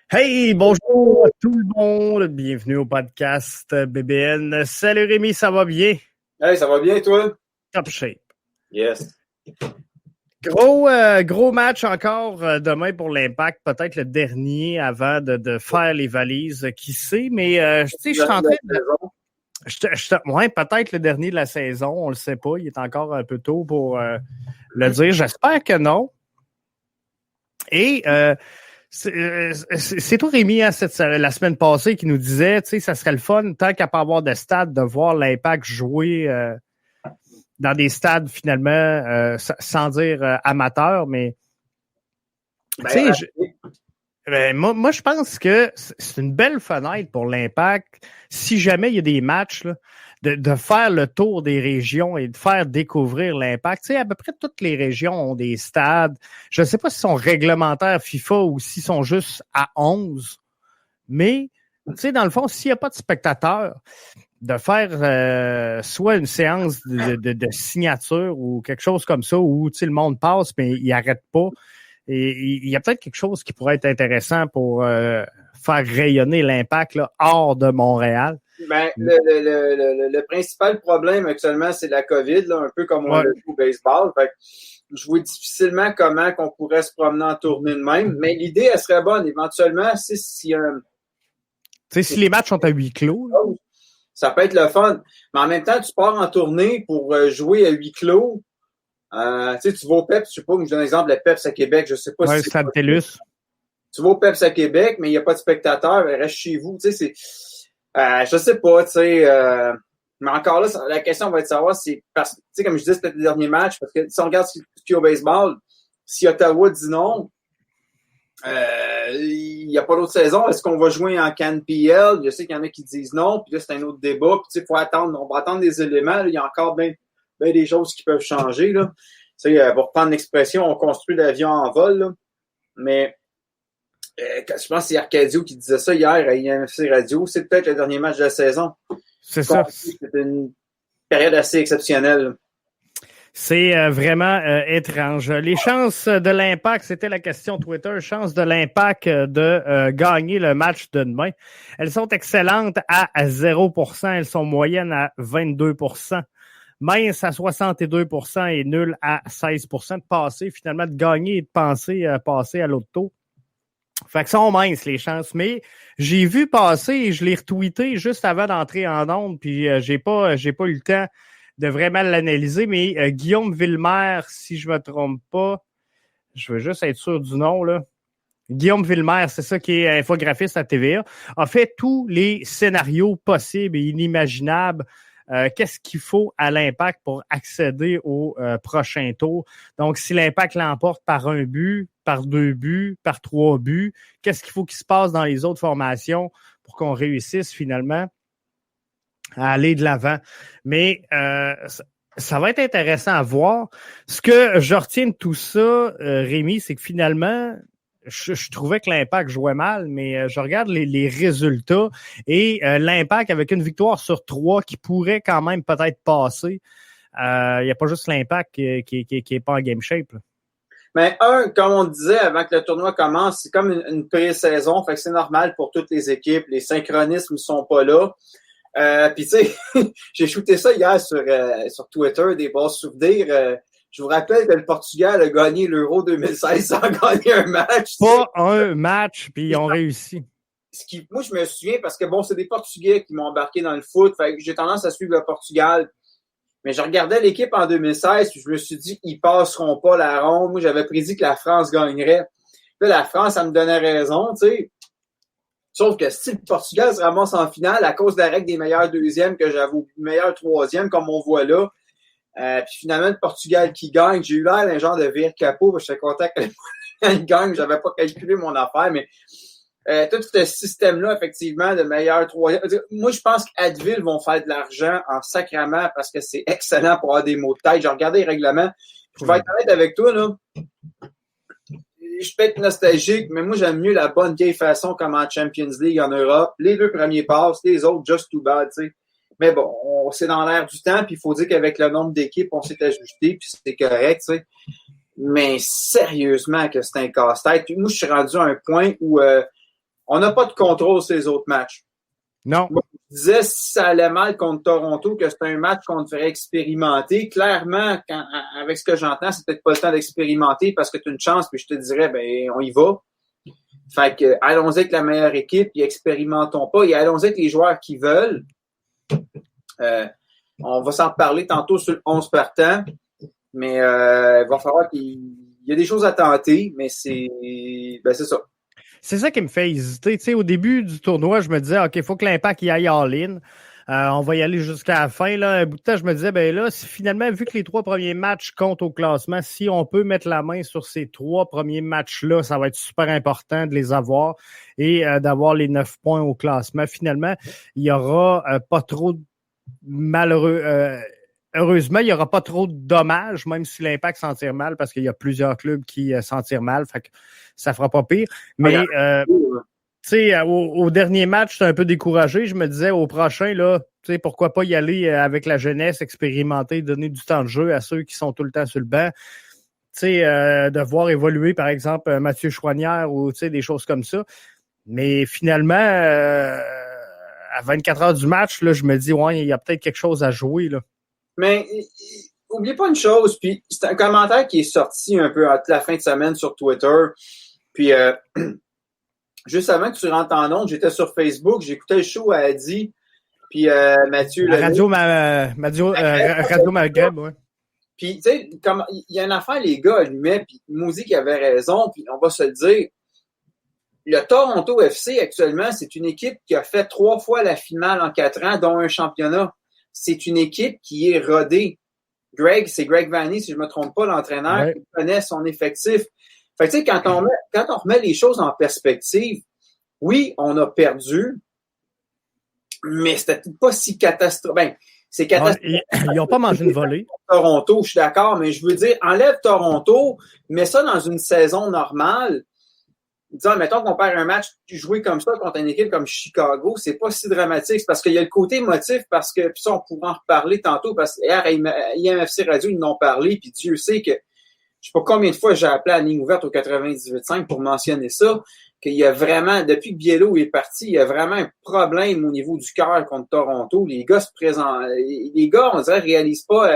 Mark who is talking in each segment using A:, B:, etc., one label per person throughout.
A: Hey, bonjour à tout le monde. Bienvenue au podcast BBN. Salut Rémi, ça va bien?
B: Hey, ça va bien, toi?
A: Top shape.
B: Yes.
A: Gros match encore demain pour l'Impact. Peut-être le dernier avant de faire les valises. Qui sait? Mais tu sais, je suis en train de... Ouais, peut-être le dernier de la saison. On le sait pas. Il est encore un peu tôt pour le dire. J'espère que non. Et... c'est toi, Rémi, hein, la semaine passée, qui nous disait, tu sais, ça serait le fun, tant qu'à pas avoir de stade, de voir l'Impact jouer dans des stades, finalement, sans dire amateur, mais tu sais, moi, je pense que c'est une belle fenêtre pour l'Impact. Si jamais il y a des matchs, là, de faire le tour des régions et de faire découvrir l'Impact. Tu sais, à peu près toutes les régions ont des stades. Je ne sais pas s'ils sont réglementaires FIFA ou s'ils sont juste à 11. Mais, tu sais, dans le fond, s'il n'y a pas de spectateurs, de faire soit une séance de signature ou quelque chose comme ça où, tu sais, le monde passe, mais il n'arrête pas. Et il y a peut-être quelque chose qui pourrait être intéressant pour faire rayonner l'Impact là, hors de Montréal.
B: Ben, le principal problème actuellement, c'est la COVID, là, un peu comme on le joue au baseball. Fait que je vois difficilement comment qu'on pourrait se promener en tournée de même. Mais l'idée, elle serait bonne. Éventuellement, si
A: les matchs sont à huis clos. Là.
B: Ça peut être le fun. Mais en même temps, tu pars en tournée pour jouer à huis clos. Tu vas au PEPS, je sais pas, je donne un exemple, le PEPS à Québec, je sais pas si
A: Stade TELUS.
B: Tu vas au PEPS à Québec, mais il n'y a pas de spectateurs, ben reste chez vous. Tu sais, je sais pas, tu sais. Mais encore là, la question va être de savoir si, parce que, tu sais, comme je disais, peut-être le dernier match, parce que si on regarde ce qu'il y a au baseball, si Ottawa dit non, il n'y a pas d'autre saison. Est-ce qu'on va jouer en CanPL? Je sais qu'il y en a qui disent non, puis là, c'est un autre débat. Puis, tu sais, faut attendre, on va attendre des éléments. Là, il y a encore bien des choses qui peuvent changer, là. Tu sais, pour reprendre l'expression, on construit l'avion en vol, là. Mais, je pense que c'est Arcadio qui disait ça hier à IMFC Radio. C'est peut-être le dernier match de la saison.
A: C'est ça.
B: C'est une période assez exceptionnelle.
A: C'est vraiment étrange. Les chances de l'Impact, c'était la question Twitter, chances de l'Impact de gagner le match de demain. Elles sont excellentes à 0%, elles sont moyennes à 22%, minces à 62% et nulles à 16% de passer, finalement, de gagner et de passer à l'autre tour. Fait que sont minces les chances, mais j'ai vu passer et je l'ai retweeté juste avant d'entrer en onde, puis j'ai pas eu le temps de vraiment l'analyser, mais Guillaume Villemer, si je me trompe pas, je veux juste être sûr du nom, là. Guillaume Villemer, c'est ça qui est infographiste à TVA, a fait tous les scénarios possibles et inimaginables. Qu'est-ce qu'il faut à l'Impact pour accéder au prochain tour? Donc, si l'Impact l'emporte par 1 but, par 2 buts, par 3 buts, qu'est-ce qu'il faut qu'il se passe dans les autres formations pour qu'on réussisse finalement à aller de l'avant? Mais ça va être intéressant à voir. Ce que je retiens de tout ça, Rémi, c'est que finalement, je trouvais que l'Impact jouait mal, mais je regarde les résultats et l'Impact avec une victoire sur 3 qui pourrait quand même peut-être passer. Il n'y a pas juste l'Impact qui est pas en game shape. Là.
B: Mais comme on disait avant que le tournoi commence, c'est comme une pré-saison, fait que c'est normal pour toutes les équipes. Les synchronismes ne sont pas là. Puis tu sais, j'ai shooté ça hier sur Twitter, des bons souvenirs. Je vous rappelle que le Portugal a gagné l'Euro 2016 sans gagner un match.
A: Pas un match, puis ils ont réussi.
B: Moi, je me souviens parce que bon, c'est des Portugais qui m'ont embarqué dans le foot, fait que j'ai tendance à suivre le Portugal. Mais je regardais l'équipe en 2016, puis je me suis dit, ils passeront pas la ronde. Moi, j'avais prédit que la France gagnerait. Puis la France, ça me donnait raison, tu sais. Sauf que si le Portugal se ramasse en finale à cause de la règle des meilleurs deuxièmes que j'avoue, meilleurs troisièmes, comme on voit là, puis finalement, le Portugal qui gagne, j'ai eu l'air d'un genre de vire capot, j'étais content qu'il gagne, j'avais pas calculé mon affaire, mais tout ce système-là, effectivement, de meilleurs troisièmes. Moi, je pense qu'Advil vont faire de l'argent en sacrament parce que c'est excellent pour avoir des mots de tête. J'ai regardé les règlements. Je vais être honnête avec toi, là. Je peux être nostalgique, mais moi, j'aime mieux la bonne vieille façon comme en Champions League en Europe. Les 2 premiers passes, les autres, just too bad, tu sais. Mais bon, c'est dans l'air du temps, puis il faut dire qu'avec le nombre d'équipes, on s'est ajusté, puis c'est correct, tu sais. Mais sérieusement que c'est un casse-tête. Puis moi, je suis rendu à un point où On n'a pas de contrôle sur les autres matchs.
A: Non.
B: Moi, je disais, si ça allait mal contre Toronto, que c'était un match qu'on devrait expérimenter. Clairement, avec ce que j'entends, c'est peut-être pas le temps d'expérimenter parce que tu as une chance, puis je te dirais, ben, on y va. Fait que, allons-y avec la meilleure équipe, et expérimentons pas, et allons-y avec les joueurs qui veulent. On va s'en reparler tantôt sur le 11 partant, mais il va falloir qu'il y a des choses à tenter, mais c'est ça.
A: C'est ça qui me fait hésiter. Tu sais, au début du tournoi, je me disais, OK, il faut que l'Impact y aille all-in. On va y aller jusqu'à la fin. Là. Un bout de temps, je me disais, ben là, si finalement, vu que les 3 premiers matchs comptent au classement, si on peut mettre la main sur ces 3 premiers matchs-là, ça va être super important de les avoir et d'avoir les 9 points au classement. Finalement, il n'y aura pas trop de malheureux. Heureusement, il n'y aura pas trop de dommages, même si l'Impact s'en tire mal, parce qu'il y a plusieurs clubs qui s'en tirent mal. Fait que ça fera pas pire. Mais tu sais, au dernier match, j'étais un peu découragé. Je me disais, au prochain, là, tu sais, pourquoi pas y aller avec la jeunesse, expérimenter, donner du temps de jeu à ceux qui sont tout le temps sur le banc. Tu sais, de voir évoluer, par exemple, Mathieu Choinière ou, tu sais, des choses comme ça. Mais finalement, à 24 heures du match, là, je me dis, ouais, il y a peut-être quelque chose à jouer, là.
B: Mais, oubliez pas une chose, puis c'est un commentaire qui est sorti un peu à la fin de semaine sur Twitter. Puis, juste avant que tu rentres en ondes, j'étais sur Facebook, j'écoutais le show à Adi, puis Mathieu...
A: Radio Maghreb, ouais.
B: Puis, tu sais, il y a une affaire, les gars allumaient, puis Mouzy qui avait raison, puis on va se le dire, le Toronto FC, actuellement, c'est une équipe qui a fait 3 fois la finale en 4 ans, dont un championnat. C'est une équipe qui est rodée. C'est Greg Vanney, si je ne me trompe pas, l'entraîneur, qui connaît son effectif. Fait que, tu sais, quand on remet les choses en perspective, oui, on a perdu, mais c'était pas si catastrophique. Ben, c'est catastrophique.
A: Ils n'ont pas mangé une volée.
B: Toronto, je suis d'accord, mais je veux dire, enlève Toronto, mets ça dans une saison normale. Disons, mettons qu'on perd un match joué comme ça contre une équipe comme Chicago, c'est pas si dramatique. C'est parce qu'il y a le côté émotif, parce que, puis ça, on pourra en reparler tantôt, parce que IMFC Radio, ils en ont parlé, puis Dieu sait que je sais pas combien de fois j'ai appelé à la ligne ouverte au 98.5 pour mentionner ça, qu'il y a vraiment, depuis que Biello est parti, il y a vraiment un problème au niveau du cœur contre Toronto. Les gars se présentent, les gars, on dirait, réalisent pas,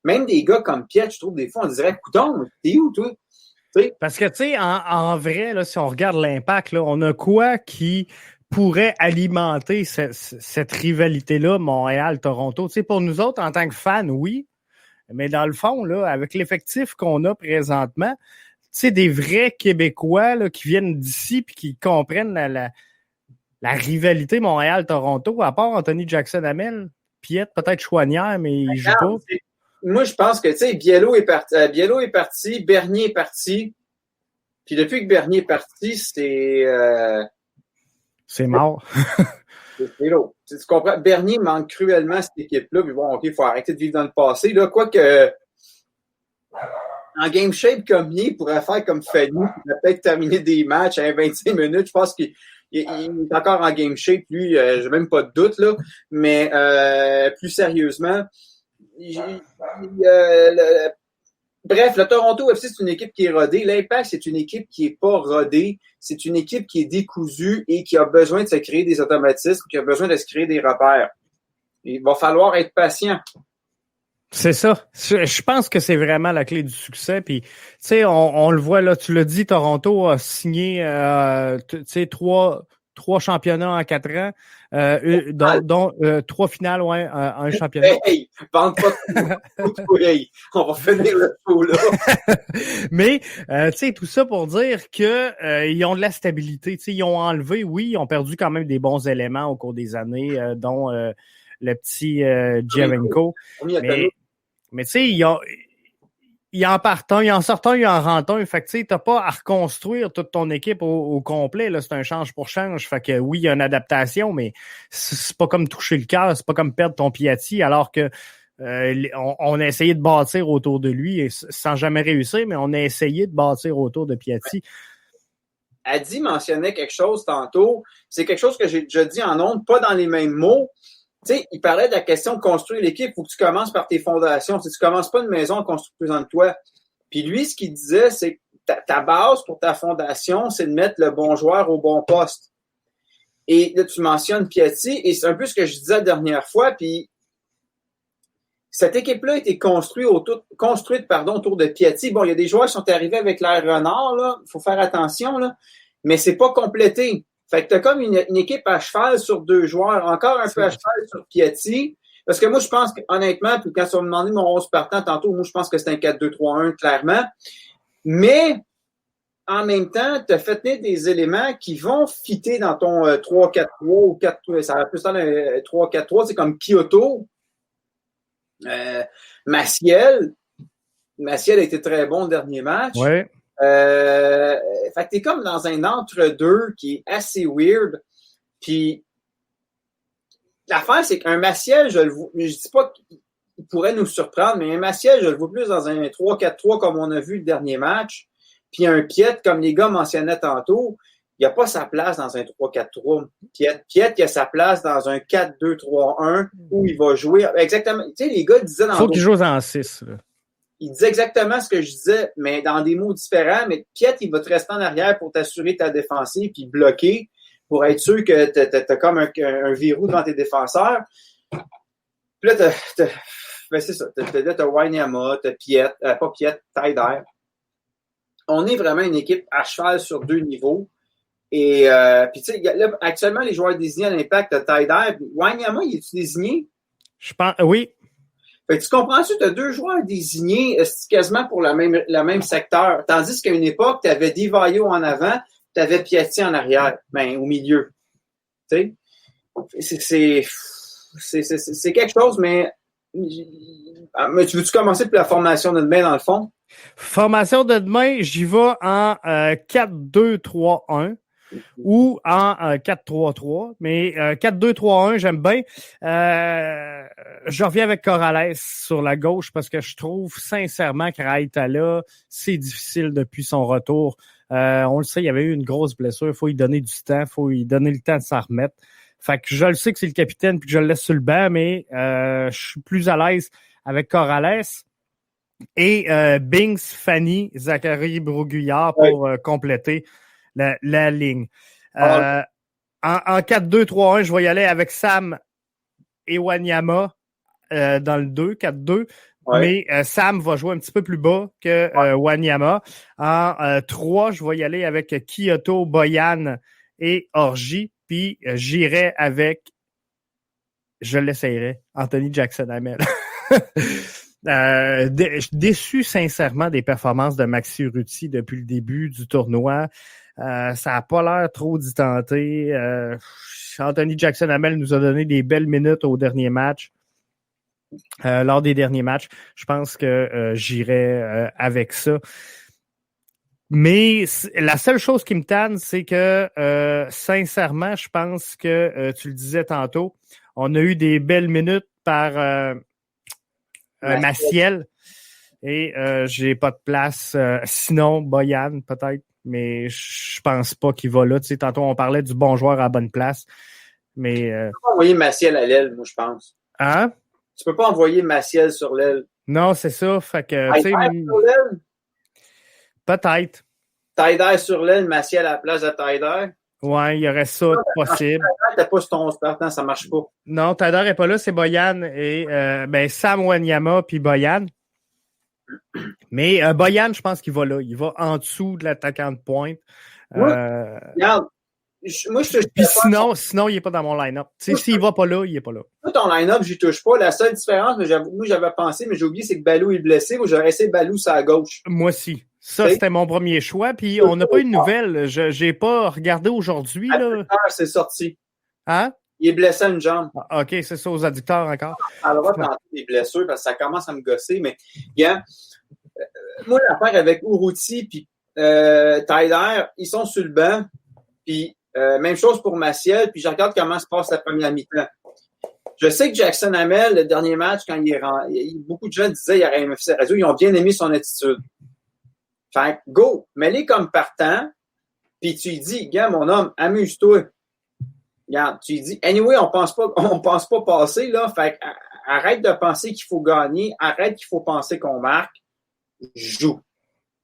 B: même des gars comme Piet, je trouve, des fois, on dirait, coudonc, t'es où, toi? T'sais?
A: Parce que, tu sais, en vrai, là, si on regarde l'Impact, là, on a quoi qui pourrait alimenter cette rivalité-là, Montréal-Toronto? Tu sais, pour nous autres, en tant que fans, oui. Mais dans le fond, là, avec l'effectif qu'on a présentement, tu sais, des vrais Québécois là, qui viennent d'ici et qui comprennent la rivalité Montréal-Toronto, à part Anthony Jackson-Hamel, Piet, peut-être Choinière, mais il joue pas.
B: Moi, je pense que, tu sais, Biello est parti, Bernier est parti. Puis depuis que Bernier est parti,
A: c'est mort.
B: C'est l'autre. Tu comprends? Bernier manque cruellement cette équipe-là. Puis bon, OK, il faut arrêter de vivre dans le passé. Là, quoique, en game shape comme il pourrait faire comme Fanny, il va peut-être terminer des matchs à 25 minutes. Je pense qu'il est encore en game shape, lui. J'ai même pas de doute, là. Mais plus sérieusement, bref, le Toronto FC, c'est une équipe qui est rodée. L'Impact, c'est une équipe qui est pas rodée. C'est une équipe qui est décousue et qui a besoin de se créer des automatismes, qui a besoin de se créer des repères. Il va falloir être patient.
A: C'est ça. Je pense que c'est vraiment la clé du succès. Puis, tu sais, on le voit là, tu l'as dit, Toronto a signé, tu sais, trois championnats en 4 ans, dont 3 finales, ouais, un championnat.
B: Hey, vente pas de hey, on va finir le show là.
A: Mais, tu sais, tout ça pour dire que ils ont de la stabilité. Tu sais, ils ont enlevé, oui, ils ont perdu quand même des bons éléments au cours des années, dont le petit Giovenco. Mais tu sais, il en part un, il en sort un, il en rentre un. Fait que tu sais, t'as pas à reconstruire toute ton équipe au complet. Là, c'est un change pour change. Fait que oui, il y a une adaptation, mais c'est pas comme toucher le cœur, c'est pas comme perdre ton Piatti, alors que on a essayé de bâtir autour de lui sans jamais réussir, mais on a essayé de bâtir autour de Piatti.
B: Adi mentionnait quelque chose tantôt. C'est quelque chose que j'ai déjà dit en ondes, pas dans les mêmes mots. Tu sais, il parlait de la question de construire l'équipe. Il faut que tu commences par tes fondations. Si tu commences pas une maison en construisant de toi. Puis lui, ce qu'il disait, c'est que ta base pour ta fondation, c'est de mettre le bon joueur au bon poste. Et là, tu mentionnes Piatti, et c'est un peu ce que je disais la dernière fois, puis cette équipe-là a été construite autour de Piatti. Bon, il y a des joueurs qui sont arrivés avec l'air renard, là, il faut faire attention, là, mais c'est pas complété. Fait que t'as comme une équipe à cheval sur 2 joueurs, encore un peu à cheval sur Piatti, parce que moi, je pense que, honnêtement, puis quand tu m'as demandé mon 11 partant tantôt, moi, je pense que c'est un 4-2-3-1, clairement. Mais, en même temps, tu as fait tenir des éléments qui vont fitter dans ton 3-4-3 ou 4, ça va plus dans un 3-4-3, c'est comme Kyoto, Maciel a été très bon le dernier match.
A: Ouais.
B: Fait que t'es comme dans un entre-deux qui est assez weird. Puis, l'affaire, c'est qu'un Maciel, je dis pas qu'il pourrait nous surprendre, mais un Maciel, je le vois plus dans un 3-4-3 comme on a vu le dernier match. Puis un Piet, comme les gars mentionnaient tantôt, il n'a pas sa place dans un 3-4-3. Piet, il a sa place dans un 4-2-3-1 où il va jouer exactement. Tu sais, les gars disaient dans.
A: Il faut qu'il joue en 6. Là.
B: Il disait exactement ce que je disais, mais dans des mots différents. Mais Piet, il va te rester en arrière pour t'assurer ta défensive puis bloquer pour être sûr que t'as comme un verrou devant tes défenseurs. Puis là, ben c'est ça. T'as Wanyama, t'as Piet, pas Piet, Taider. On est vraiment une équipe à cheval sur 2 niveaux. Et puis tu sais, là, actuellement, les joueurs désignés à l'Impact, t'as Taider. Wanyama, il est-tu désigné?
A: Je pense, oui.
B: Fait que tu comprends-tu, tu as 2 joueurs désignés quasiment pour le même secteur. Tandis qu'à une époque, tu avais Divaio en avant, tu avais Piatti en arrière, au milieu. Tu sais? C'est quelque chose, mais tu veux-tu commencer pour la formation de demain, dans le fond?
A: Formation de demain, j'y vais en 4-2-3-1 ou en 4-3-3. Mais 4-2-3-1, j'aime bien. Je reviens avec Corrales sur la gauche parce que je trouve sincèrement que Raitala, c'est difficile depuis son retour. On le sait, il y avait eu une grosse blessure. Il faut lui donner du temps. Il faut lui donner le temps de s'en remettre. Fait que je le sais que c'est le capitaine puis que je le laisse sur le banc, mais je suis plus à l'aise avec Corrales. Et Binks, Fanny, Zachary Broguillard pour compléter la ligne. En 4-2-3-1, je vais y aller avec Sam et Wanyama dans le 2, 4-2. Ouais. Mais Sam va jouer un petit peu plus bas que Wanyama. En 3, je vais y aller avec Kyoto, Boyan et Orji. Puis j'irai avec, je l'essayerai, Anthony Jackson-Hamel. Déçu sincèrement des performances de Maxi Urruti depuis le début du tournoi. Ça n'a pas l'air trop d'y tenter. Anthony Jackson-Hamel nous a donné des belles minutes au dernier match. Lors des derniers matchs, je pense que j'irai avec ça. Mais la seule chose qui me tanne, c'est que sincèrement, je pense que tu le disais tantôt, on a eu des belles minutes par Maciel et j'ai pas de place. Sinon, Boyan peut-être, mais je pense pas qu'il va là. Tu sais, tantôt on parlait du bon joueur à la bonne place, mais
B: tu peux pas envoyer Maciel à l'aile, moi je pense.
A: Hein?
B: Tu peux pas envoyer Maciel sur l'aile.
A: Non, c'est ça. Fait que tu sais,
B: sur l'aile?
A: Peut-être.
B: Taider sur l'aile, Maciel à la place de Taider.
A: Ouais, il y aurait ça possible.
B: T'as pas sur ton 11 partant, ça marche pas.
A: Non, Taider est pas là, c'est Boyan et Sam Wanyama puis Boyan. Mais Boyan, je pense qu'il va là. Il va en dessous de l'attaquant de pointe.
B: Regarde, moi,
A: puis sinon, il n'est pas dans mon line-up. S'il va pas là, il n'est pas là.
B: Moi, ton line-up, j'y touche pas. La seule différence, moi, j'avais pensé, mais j'ai oublié, c'est que Balou est blessé. Moi, j'aurais essayé Balou sur la gauche.
A: Moi aussi. Ça, c'était mon premier choix. Puis on n'a pas eu de nouvelles. Je n'ai pas regardé aujourd'hui. Là.
B: C'est sorti.
A: Hein?
B: Il est blessé à une jambe.
A: Ah, OK, c'est ça, aux adducteurs encore.
B: Alors, on va tenter des blessures parce que ça commence à me gosser. Mais, moi, l'affaire avec Urruti puis Taider, ils sont sur le banc. Puis, même chose pour Maciel. Puis, je regarde comment se passe la première mi-temps. Je sais que Jackson-Hamel, le dernier match, quand beaucoup de gens disaient qu'il y aurait MFC Radio, ils ont bien aimé son attitude. Fait que, go, mets-les comme partant, puis tu lui dis, gars, mon homme, amuse-toi. Regarde, tu lui dis, anyway, on pense pas passer, là, fait que, arrête de penser qu'il faut gagner, arrête qu'il faut penser qu'on marque, joue.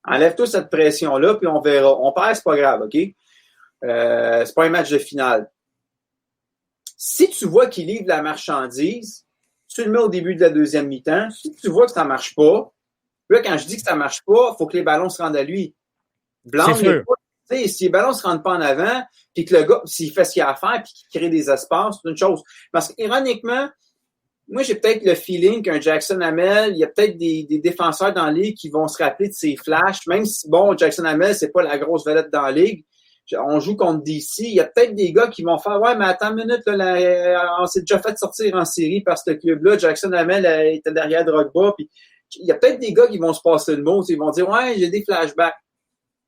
B: Enlève-toi cette pression-là, puis on verra. On perd, c'est pas grave, OK? C'est pas un match de finale. Si tu vois qu'il livre la marchandise, tu le mets au début de la deuxième mi-temps. Si tu vois que ça marche pas, là, quand je dis que ça marche pas, il faut que les ballons se rendent à lui. Blâme-les pas. Si les ballons se rendent pas en avant, puis que le gars, s'il fait ce qu'il a à faire, puis qu'il crée des espaces, c'est une chose. Parce qu'ironiquement, moi, j'ai peut-être le feeling qu'un Jackson Hamel, il y a peut-être des défenseurs dans la ligue qui vont se rappeler de ses flashs, même si, bon, Jackson Hamel, c'est pas la grosse vedette dans la ligue. On joue contre DC. Il y a peut-être des gars qui vont faire, ouais, mais attends une minute, là, on s'est déjà fait sortir en série par ce club-là. Jackson Hamel était derrière Drogba. Puis, il y a peut-être des gars qui vont se passer le mot. Ils vont dire, ouais, j'ai des flashbacks.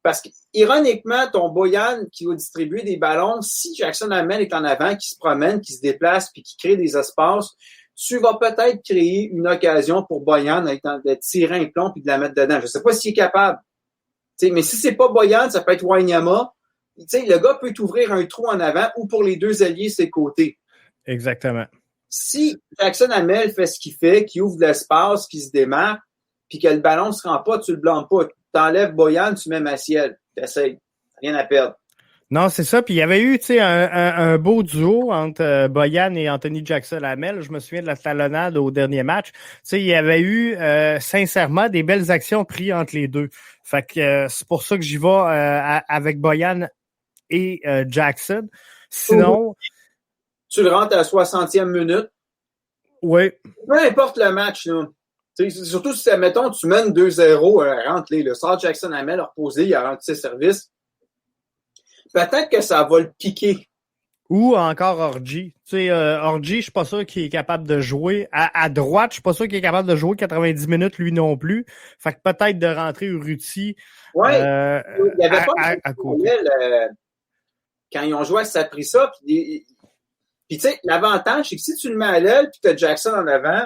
B: Parce que, ironiquement, ton Boyan qui va distribuer des ballons, si Jackson Hamel est en avant, qui se promène, qui se déplace, puis qui crée des espaces, tu vas peut-être créer une occasion pour Boyan de tirer un plomb puis de la mettre dedans. Je ne sais pas s'il est capable. T'sais, mais si c'est pas Boyan, ça peut être Wanyama. T'sais, le gars peut t'ouvrir un trou en avant ou pour les deux alliés ses côtés.
A: Exactement.
B: Si Jackson Hamel fait ce qu'il fait, qu'il ouvre de l'espace, qu'il se démarre, puis que le ballon ne se rend pas, tu le blâmes pas. Tu t'enlèves Boyan, tu mets Maciel. T'essayes. Rien à perdre.
A: Non, c'est ça. Puis il y avait eu un beau duo entre Boyan et Anthony Jackson-Hamel. Je me souviens de la talonnade au dernier match. Il y avait eu sincèrement des belles actions prises entre les deux. Fait que c'est pour ça que j'y vais avec Boyan et Jackson. Sinon...
B: Tu le rentres à la 60e minute.
A: Oui.
B: Peu importe le match, là. Surtout si, mettons, tu mènes 2-0, rentre-les. Le sort Jackson-Hamel a reposé, il a rendu ses services. Peut-être que ça va le piquer.
A: Ou encore Orji. Orji, je suis pas sûr qu'il est capable de jouer. À droite, je suis pas sûr qu'il est capable de jouer 90 minutes, lui non plus. Fait que peut-être de rentrer Urruti
B: il y avait pas
A: à côté.
B: Quand ils ont joué à Saprissa, puis tu sais, l'avantage, c'est que si tu le mets à l'aile, puis tu as Jackson en avant,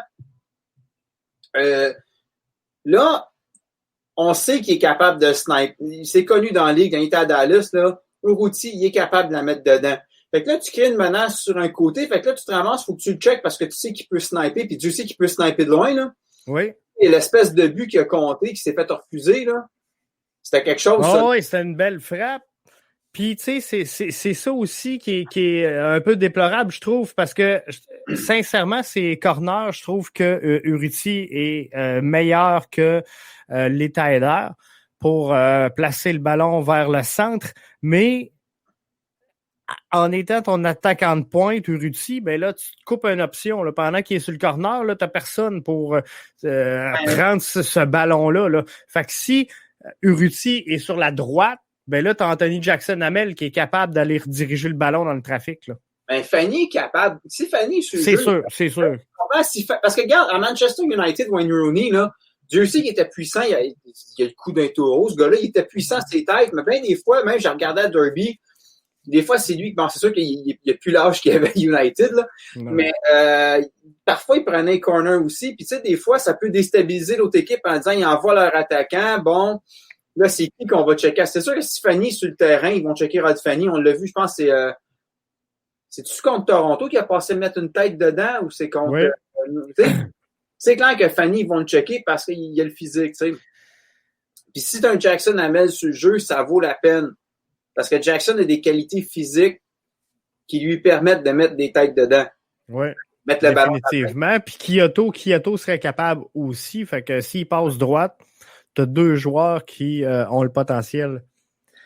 B: là, on sait qu'il est capable de sniper. C'est connu dans la ligue, quand il était à Dallas, là, Urruti, il est capable de la mettre dedans. Fait que là, tu crées une menace sur un côté, fait que là, tu te ramasses, il faut que tu le checkes parce que tu sais qu'il peut sniper, puis tu sais qu'il peut sniper de loin, là.
A: Oui.
B: Et l'espèce de but qu'il a compté, qui s'est fait refuser, là, c'était quelque chose.
A: Oh, oui, c'était une belle frappe. Puis, tu sais, c'est ça aussi qui est un peu déplorable, je trouve, parce que, sincèrement, ces corners, je trouve que Urruti est meilleur que Letaeder pour placer le ballon vers le centre, mais en étant ton attaquant de pointe, Urruti, ben là, tu te coupes une option. Là, pendant qu'il est sur le corner, là, t'as personne pour prendre ce ballon-là. Là. Fait que si Urruti est sur la droite, ben là, tu as Anthony Jackson-Hamel qui est capable d'aller rediriger le ballon dans le trafic. Là.
B: Ben, Fanny est capable. Si Fanny est sur le
A: c'est
B: jeu,
A: sûr, c'est sûr.
B: Parce que regarde, à Manchester United, Wayne Rooney, là, Dieu sait qu'il était puissant. Il a le coup d'un taureau. Ce gars-là, il était puissant ses têtes. Mais bien des fois, même, j'ai regardé à Derby. Des fois, c'est lui. Bon, c'est sûr qu'il n'a plus l'âge qu'il avait à United, là. Mais parfois, il prenait un corner aussi. Puis, tu sais, des fois, ça peut déstabiliser l'autre équipe en disant ils envoient leur attaquant. Bon, là, c'est qui qu'on va checker? C'est sûr que si Fanny est sur le terrain, ils vont checker Rod Fanny. On l'a vu, je pense, c'est-tu contre Toronto qui a passé mettre une tête dedans ou c'est contre. Oui. C'est clair que Fanny, ils vont le checker parce qu'il y a le physique, tu sais. Puis si tu as un Jackson Hamel sur le jeu, ça vaut la peine. Parce que Jackson a des qualités physiques qui lui permettent de mettre des têtes dedans.
A: Oui.
B: Mettre le ballon.
A: Définitivement. Puis Kyoto serait capable aussi. Fait que s'il passe droite, tu as deux joueurs qui ont le potentiel.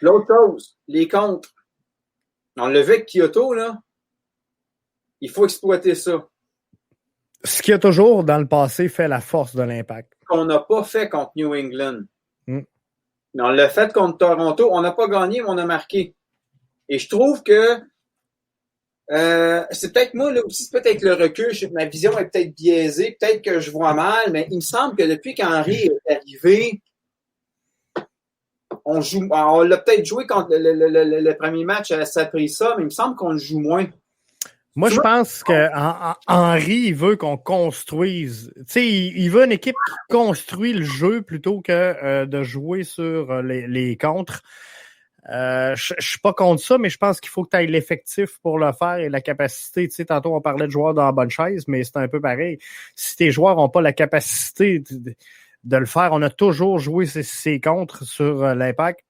B: L'autre chose, les contres. On l'a vu avec Kyoto, là. Il faut exploiter ça.
A: Ce qui a toujours, dans le passé, fait la force de l'Impact.
B: Qu'on n'a pas fait contre New England. Mais on l'a fait contre Toronto. On n'a pas gagné, mais on a marqué. Et je trouve que c'est peut-être moi, là aussi, c'est peut-être le recul. Ma vision est peut-être biaisée. Peut-être que je vois mal, mais il me semble que depuis qu'Henry est arrivé, on l'a peut-être joué contre le premier match à Saprissa, mais il me semble qu'on le joue moins.
A: Moi, je pense que Henry, il veut qu'on construise. Tu sais, il veut une équipe qui construit le jeu plutôt que de jouer sur les contres. Je suis pas contre ça, mais je pense qu'il faut que tu aies l'effectif pour le faire et la capacité. Tu sais, tantôt, on parlait de joueurs dans la bonne chaise, mais c'est un peu pareil. Si tes joueurs n'ont pas la capacité de le faire. On a toujours joué ces contres sur l'Impact.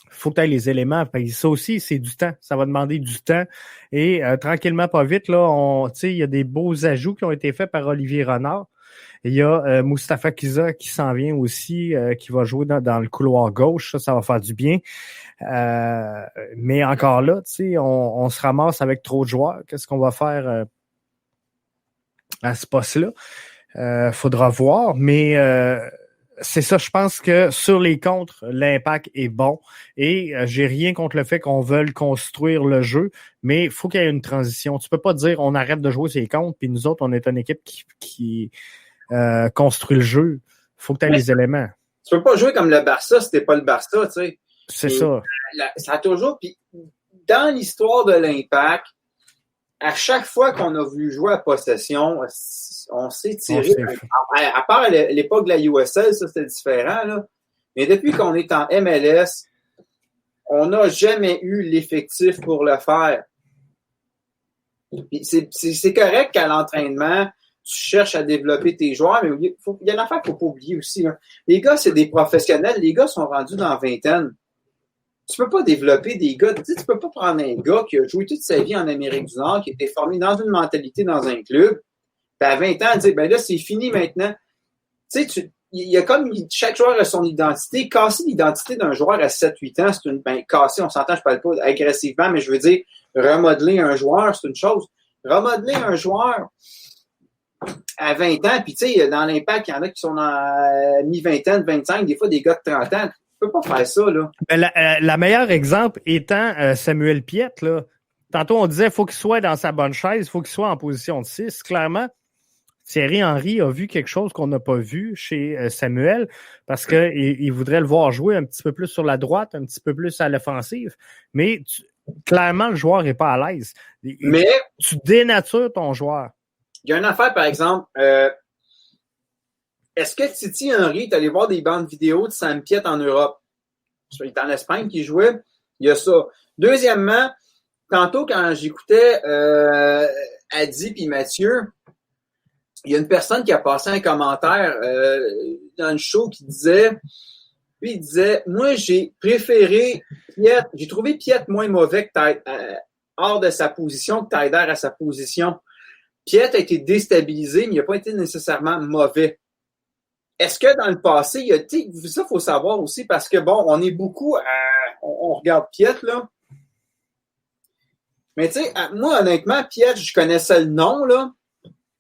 A: Il faut que tu aies les éléments. Ça aussi, c'est du temps. Ça va demander du temps. Et tranquillement, pas vite, là, il y a des beaux ajouts qui ont été faits par Olivier Renard. Il y a Mustapha Kiza qui s'en vient aussi, qui va jouer dans le couloir gauche. Ça va faire du bien. Mais encore là, on se ramasse avec trop de joueurs. Qu'est-ce qu'on va faire à ce poste-là? Faudra voir. Mais c'est ça, je pense que sur les contres, l'impact est bon. Et j'ai rien contre le fait qu'on veuille construire le jeu, mais il faut qu'il y ait une transition. Tu peux pas dire on arrête de jouer ces contres, puis nous autres, on est une équipe qui construit le jeu. Il faut que tu aies les éléments.
B: Tu peux pas jouer comme le Barça si t'es pas le Barça, tu sais.
A: C'est ça.
B: Ça a toujours... Puis dans l'histoire de l'Impact, à chaque fois qu'on a vu jouer à possession, on s'est tiré. À part l'époque de la USL, ça c'était différent, là. Mais depuis qu'on est en MLS, on n'a jamais eu l'effectif pour le faire. Puis c'est correct qu'à l'entraînement, tu cherches à développer tes joueurs, mais il y a une affaire qu'il ne faut pas oublier aussi. Là. Les gars, c'est des professionnels. Les gars sont rendus dans la vingtaine. Tu peux pas développer des gars. Tu peux pas prendre un gars qui a joué toute sa vie en Amérique du Nord, qui a été formé dans une mentalité dans un club, puis à 20 ans, dire, ben là, c'est fini maintenant. Tu sais, il y a comme chaque joueur a son identité. Casser l'identité d'un joueur à 7-8 ans, c'est casser, on s'entend, je parle pas agressivement, mais je veux dire, remodeler un joueur, c'est une chose. Remodeler un joueur à 20 ans, puis tu sais, dans l'Impact, il y en a qui sont dans mi-vingtaine, 25, des fois des gars de 30 ans. Tu peux pas faire ça, là.
A: Ben, la meilleure exemple étant Samuel Piette, là. Tantôt, on disait, faut qu'il soit dans sa bonne chaise, faut qu'il soit en position de 6. Clairement, Thierry Henry a vu quelque chose qu'on n'a pas vu chez Samuel parce qu'il voudrait le voir jouer un petit peu plus sur la droite, un petit peu plus à l'offensive. Mais clairement, le joueur n'est pas à l'aise.
B: Mais
A: tu dénatures ton joueur.
B: Il y a une affaire, par exemple. Est-ce que Titi Henry est allé voir des bandes vidéo de Sam Piette en Europe? Il est en Espagne qui jouait. Il y a ça. Deuxièmement, tantôt, quand j'écoutais Adi puis Mathieu, il y a une personne qui a passé un commentaire dans le show qui disait, lui, il disait, moi, j'ai préféré Piette, j'ai trouvé Piette moins mauvais que hors de sa position que Taider à sa position. Piette a été déstabilisé, mais il n'a pas été nécessairement mauvais. Est-ce que dans le passé, ça, il faut savoir aussi, parce que, bon, on est beaucoup on regarde Piette, là. Mais tu sais, moi, honnêtement, Piette, je connaissais le nom, là.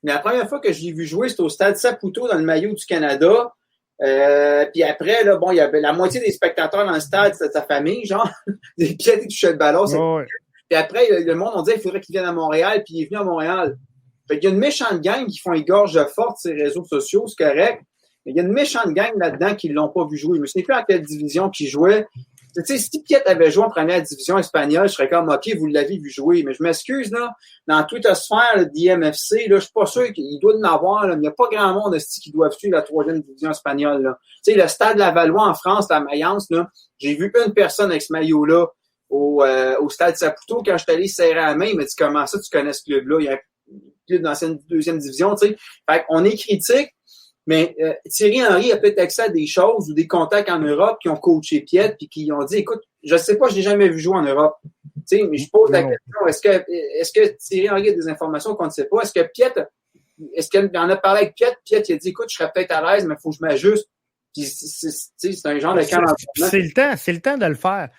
B: Mais la première fois que je l'ai vu jouer, c'était au Stade Saputo dans le maillot du Canada. Puis après, là, bon, il y avait la moitié des spectateurs dans le stade, c'était sa famille, genre. Des Piette qui touchaient le ballon.
A: Ouais.
B: Puis après, le monde, on disait qu'il faudrait qu'il vienne à Montréal, puis il est venu à Montréal. Fait qu'il y a une méchante gang qui font une gorge forte sur les réseaux sociaux, c'est correct. Mais il y a une méchante gang là-dedans qui ne l'ont pas vu jouer. Je me souviens plus à quelle division qu'il jouait. Tu sais, si Piette avait joué en première division espagnole, je serais comme, OK, vous l'avez vu jouer. Mais je m'excuse, là, dans la twittosphère d'IMFC, là, je suis pas sûr qu'il doit en avoir, là, mais il n'y a pas grand monde qui doit suivre la troisième division espagnole, là. Tu sais, le Stade Lavallois en France, la Mayence, là, j'ai vu une personne avec ce maillot-là au Stade Saputo. Quand je suis allé serrer la main, il m'a dit, comment ça, tu connais ce club-là? Il y a un club d'ancienne deuxième division, tu sais. Fait qu'on est critique. Mais Thierry Henry a peut-être accès à des choses ou des contacts en Europe qui ont coaché Piette puis qui ont dit, écoute, je sais pas, je l'ai jamais vu jouer en Europe. Tu sais, mais je pose la question, est-ce que Thierry Henry a des informations qu'on ne sait pas? Est-ce qu'il en a parlé avec Piette? Piette, il a dit, écoute, je serais peut-être à l'aise, mais il faut que je m'ajuste. Puis c'est un genre de calme.
A: C'est le temps de le faire.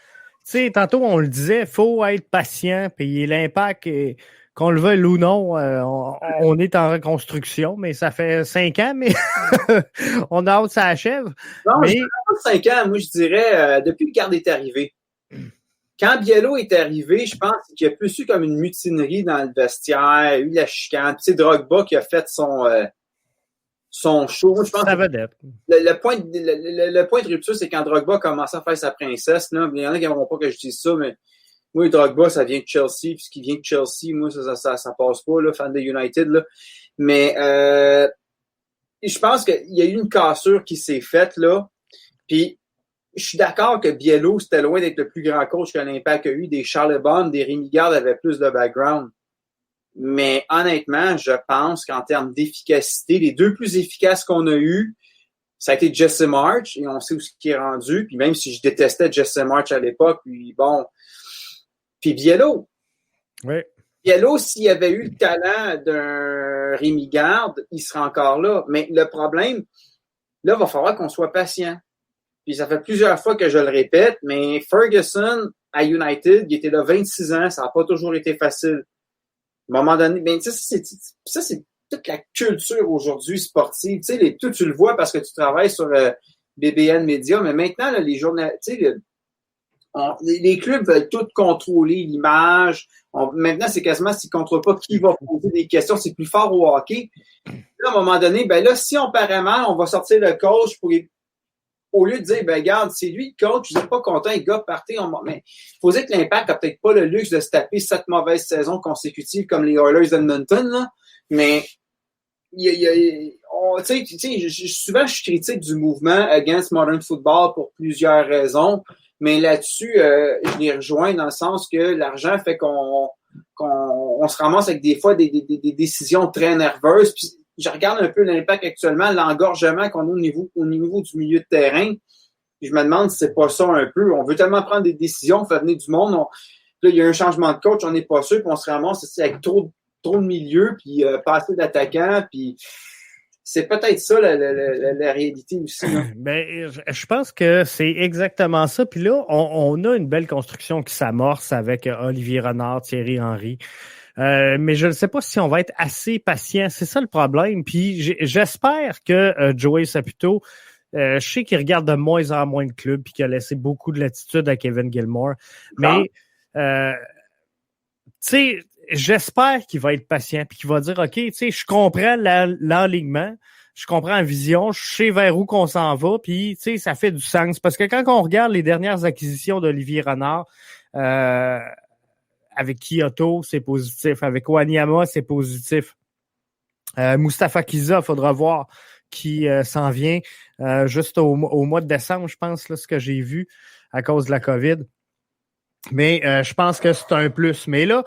A: Tu sais, tantôt, on le disait, il faut être patient, puis l'impact est... Qu'on le veuille ou non, on est en reconstruction, mais ça fait 5 ans, mais on a hâte que ça achève.
B: Non,
A: mais...
B: pas 5 ans, moi je dirais, depuis que Garde est arrivé. Quand Biello est arrivé, je pense qu'il y a plus eu comme une mutinerie dans le vestiaire, il y a eu la chicane. Tu sais, Drogba qui a fait son show. Moi, je pense
A: ça va d'être.
B: Le point de rupture, c'est quand Drogba a commencé à faire sa princesse. Là. Il y en a qui n'aimeront pas que je dise ça, mais moi, Drogba, ça vient de Chelsea. Puis ce qui vient de Chelsea, moi, ça passe pas, là, fan de United. Là. Mais je pense qu'il y a eu une cassure qui s'est faite, là. Puis je suis d'accord que Biello, c'était loin d'être le plus grand coach que l'Impact a eu. Des Charles Bonne, des Rémi Garde avaient plus de background. Mais honnêtement, je pense qu'en termes d'efficacité, les deux plus efficaces qu'on a eus, ça a été Jesse March, et on sait où ce qui est rendu. Puis même si je détestais Jesse March à l'époque, puis bon. Puis Biello.
A: Oui.
B: Biello, s'il avait eu le talent d'un Rémi Garde, il serait encore là. Mais le problème, là, il va falloir qu'on soit patient. Puis ça fait plusieurs fois que je le répète, mais Ferguson, à United, il était là 26 ans, ça n'a pas toujours été facile. À un moment donné, ben, ça, c'est toute la culture aujourd'hui sportive. Tu sais, tout, tu le vois parce que tu travailles sur BBN Media, mais maintenant, là, les journalistes, tu sais, les clubs veulent tout contrôler, l'image. Maintenant, c'est quasiment s'ils ne contrôlent pas qui va poser des questions, c'est plus fort au hockey. Là, à un moment donné, ben là, si on paraît mal, on va sortir le coach pour au lieu de dire, ben regarde, c'est lui le coach, vous n'êtes pas content, les gars, partez. Mais il faut dire que l'Impact n'a peut-être pas le luxe de se taper 7 mauvaises saisons consécutives comme les Oilers d'Edmonton, là. Mais souvent, je suis critique du mouvement Against Modern Football pour plusieurs raisons. Mais là-dessus, je les rejoins dans le sens que l'argent fait qu'on se ramasse avec des fois des décisions très nerveuses. Puis, je regarde un peu l'Impact actuellement, l'engorgement qu'on a au niveau du milieu de terrain. Puis je me demande si c'est pas ça un peu. On veut tellement prendre des décisions, faire venir du monde. Là, il y a un changement de coach, on n'est pas sûr, puis on se ramasse avec trop de milieux, puis pas assez d'attaquants, puis c'est peut-être ça la réalité aussi.
A: Ben, je pense que c'est exactement ça. Puis là, on a une belle construction qui s'amorce avec Olivier Renard, Thierry Henry. Mais je ne sais pas si on va être assez patient. C'est ça le problème. Puis j'espère que Joey Saputo, je sais qu'il regarde de moins en moins de clubs puis qu'il a laissé beaucoup de latitude à Kevin Gilmore. Mais tu sais, j'espère qu'il va être patient puis qu'il va dire OK, tu sais, je comprends l'enlignement, je comprends la vision, je sais vers où qu'on s'en va, puis tu sais, ça fait du sens. Parce que quand on regarde les dernières acquisitions d'Olivier Renard, avec Kyoto, c'est positif. Avec Wanyama, c'est positif. Mustafa Kiza, il faudra voir qui s'en vient juste au mois de décembre, je pense, là, ce que j'ai vu à cause de la COVID. Mais je pense que c'est un plus. Mais là,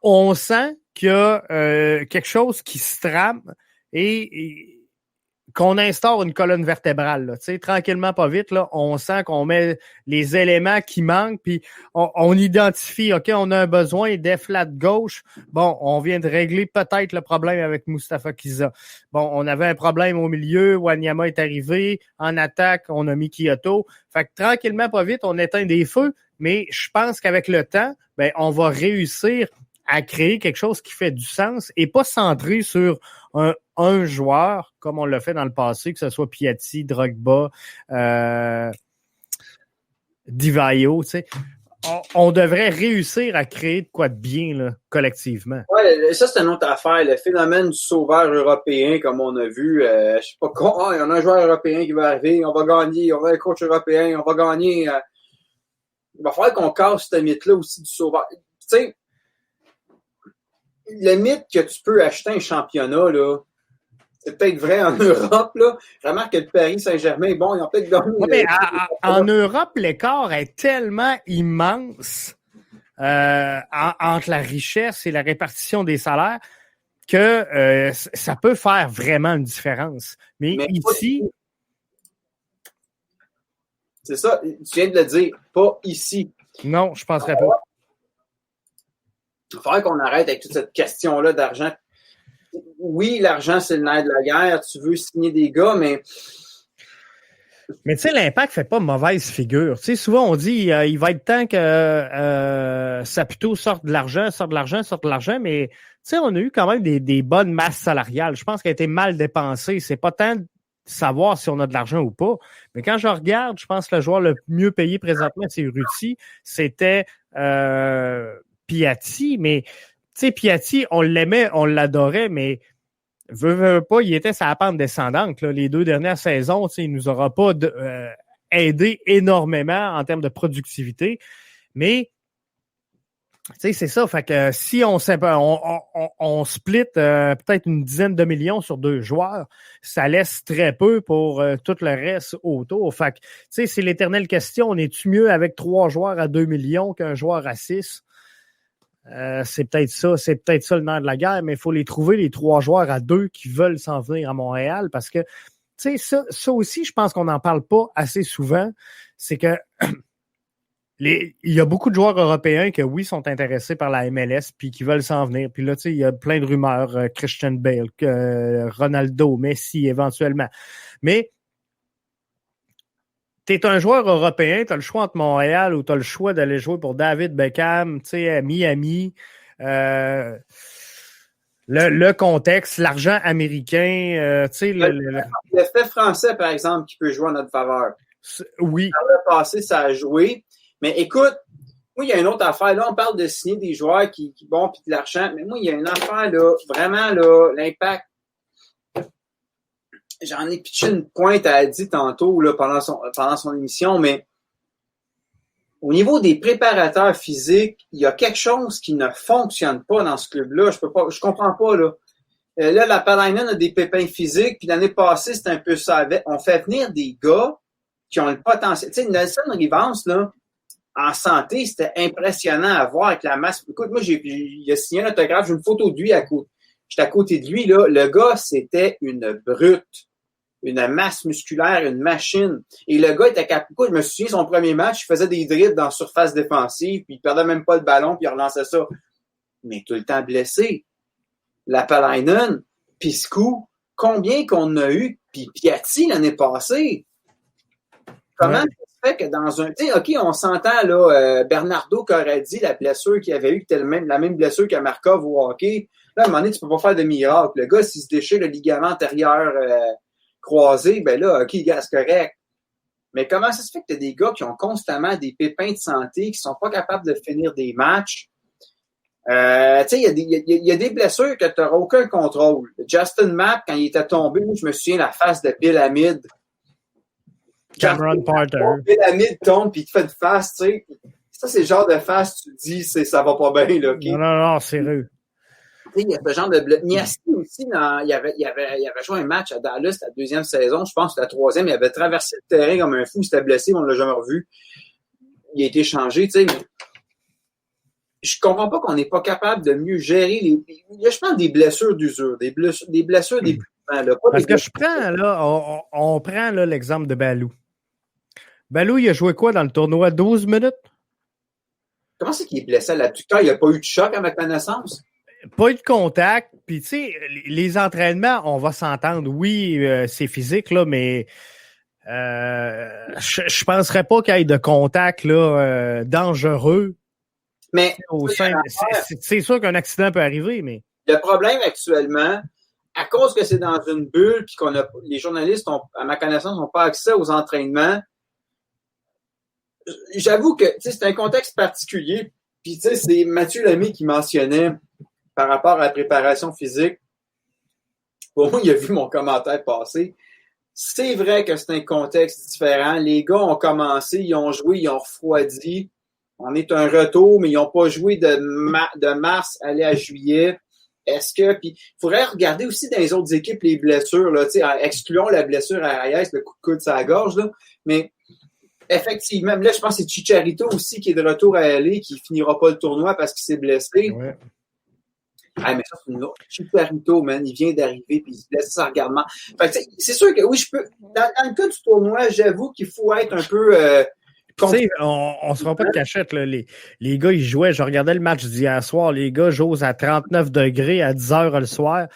A: on sent qu'il y a quelque chose qui se trame et qu'on instaure une colonne vertébrale. Là, tranquillement, pas vite, là, on sent qu'on met les éléments qui manquent, puis on identifie, OK, on a un besoin d'efflat de gauche. Bon, on vient de régler peut-être le problème avec Mustafa Kiza. Bon, on avait un problème au milieu, Wanyama est arrivé, en attaque, on a mis Kyoto. Fait que tranquillement, pas vite, on éteint des feux, mais je pense qu'avec le temps, ben, on va réussir à créer quelque chose qui fait du sens et pas centré sur un joueur, comme on l'a fait dans le passé, que ce soit Piatti, Drogba, Divaio, tu sais. On devrait réussir à créer de quoi de bien, là, collectivement.
B: Ouais, ça, c'est une autre affaire. Le phénomène du sauveur européen, comme on a vu, je sais pas quoi, il y en a un joueur européen qui va arriver, on va gagner, on va être coach européen, on va gagner. Il va falloir qu'on casse ce mythe-là aussi du sauveur. Tu sais, le mythe que tu peux acheter un championnat, là, c'est peut-être vrai en Europe, là. Je remarque que le Paris Saint-Germain, bon, ils ont peut-être gagné.
A: Ouais, mais en Europe, l'écart est tellement immense entre la richesse et la répartition des salaires que ça peut faire vraiment une différence. Mais ici...
B: C'est ça, tu viens de le dire, pas ici.
A: Non, je ne penserais pas.
B: Il faudrait qu'on arrête avec toute cette question-là d'argent. Oui, l'argent, c'est le nerf de la guerre. Tu veux signer des gars, mais...
A: Mais tu sais, l'Impact fait pas mauvaise figure. Tu sais, souvent, on dit il va être temps que Saputo sorte de l'argent, mais tu sais, on a eu quand même des bonnes masses salariales. Je pense qu'elle a été mal dépensée. C'est pas tant de savoir si on a de l'argent ou pas. Mais quand je regarde, je pense que le joueur le mieux payé présentement, c'est Urruti. C'était Piatti, mais tu sais, Piatti, on l'aimait, on l'adorait, mais veut pas, il était sa pente descendante. Là. Les 2 dernières saisons, il nous aura pas aidé énormément en termes de productivité. Mais c'est ça. Fait que si on split peut-être une dizaine de millions sur 2 joueurs, ça laisse très peu pour tout le reste autour. Fait que c'est l'éternelle question. On est-tu mieux avec 3 joueurs à 2 millions qu'un joueur à 6? C'est peut-être ça le nerf de la guerre, mais il faut les trouver, les 3 joueurs à 2 qui veulent s'en venir à Montréal parce que tu sais, ça aussi, je pense qu'on n'en parle pas assez souvent. C'est que il y a beaucoup de joueurs européens qui, oui, sont intéressés par la MLS puis qui veulent s'en venir. Puis là, tu sais, il y a plein de rumeurs, Christian Bale, Ronaldo, Messi, éventuellement. Mais t'es un joueur européen, t'as le choix entre Montréal ou t'as le choix d'aller jouer pour David Beckham, tu sais, à Miami. Le contexte, l'argent américain, tu sais...
B: Le fait français, par exemple, qui peut jouer en notre faveur.
A: Oui.
B: Dans le passé, ça a joué. Mais écoute, moi, il y a une autre affaire. Là, on parle de signer des joueurs qui bon, puis de l'argent. Mais moi, il y a une affaire, là, vraiment, là, l'Impact. J'en ai pitché une pointe à Adi tantôt, là, pendant son émission, mais au niveau des préparateurs physiques, il y a quelque chose qui ne fonctionne pas dans ce club-là. Je comprends pas, là. Là, la Palainen a des pépins physiques, puis l'année passée, c'était un peu ça. On fait venir des gars qui ont le potentiel. Tu sais, Nelson Rivas, là, en santé, c'était impressionnant à voir avec la masse. Écoute, moi, il a signé un autographe, j'ai une photo de lui à côté. J'étais à côté de lui, là. Le gars, c'était une brute. Une masse musculaire, une machine. Et le gars était capable. Je me souviens, son premier match, il faisait des dribbles dans la surface défensive, puis il perdait même pas le ballon, puis il relançait ça. Mais tout le temps blessé. La Palainen, Piscou, combien qu'on a eu, puis Piatti l'année passée. Comment ça se fait que dans un... Tu sais, OK, on s'entend, là, Bernardo Corradi, la blessure qu'il avait eue, qui était la même blessure que Markov au hockey. Là, à un moment donné, tu peux pas faire de miracle. Le gars, s'il se déchire le ligament antérieur croisé, ben là, OK, gars, c'est correct. Mais comment ça se fait que tu as des gars qui ont constamment des pépins de santé, qui sont pas capables de finir des matchs? Tu sais, il y a des blessures que tu n'auras aucun contrôle. Justin Mack, quand il était tombé, je me souviens la face de Bill Hamid.
A: Cameron Porter.
B: Bill Hamid tombe puis il te fait de face, tu sais. Ça, c'est le genre de face, tu te dis, ça va pas bien, là. Okay?
A: Non, sérieux.
B: Il y a ce genre de blessure. Niaski aussi, il avait joué un match à Dallas la deuxième saison, je pense que la troisième, il avait traversé le terrain comme un fou, il s'était blessé, on ne l'a jamais revu. Il a été changé, tu sais, mais je comprends pas qu'on n'est pas capable de mieux gérer je pense des blessures d'usure, des blessures des là,
A: parce que je prends, là, on prend là, l'exemple de Balou. Balou, il a joué quoi dans le tournoi? 12 minutes?
B: Comment c'est qu'il est blessé à l'abducteur? Il n'a pas eu de choc avec la naissance?
A: Pas eu de contact. Puis, tu sais, les entraînements, on va s'entendre. Oui, c'est physique, là, mais je penserais pas qu'il y ait de contact là, dangereux.
B: Mais
A: c'est sûr qu'un accident peut arriver, mais...
B: Le problème actuellement, à cause que c'est dans une bulle puis les journalistes, à ma connaissance, n'ont pas accès aux entraînements, j'avoue que c'est un contexte particulier. Puis, tu sais, c'est Mathieu Lamy qui mentionnait par rapport à la préparation physique. Pour moi, il a vu mon commentaire passer. C'est vrai que c'est un contexte différent. Les gars ont commencé, ils ont joué, ils ont refroidi. On est un retour, mais ils n'ont pas joué de mars à juillet. Est-ce que... Puis, il faudrait regarder aussi dans les autres équipes les blessures, là, excluons la blessure à Arias, le coup de coude sur la gorge, là. Mais effectivement, là, je pense que c'est Chicharito aussi qui est de retour à LA, qui finira pas le tournoi parce qu'il s'est blessé.
A: Ouais.
B: Ah, mais ça, c'est une autre. Chicharito, man, il vient d'arriver puis il se blesse, ça regarde mal. Fait que, c'est sûr que oui, je peux. Dans le cas du tournoi, j'avoue qu'il faut être un peu.
A: Tu sais, on se rend pas de cachette, là. Les gars, ils jouaient. Je regardais le match d'hier soir. Les gars jouent à 39 degrés à 10 heures le soir.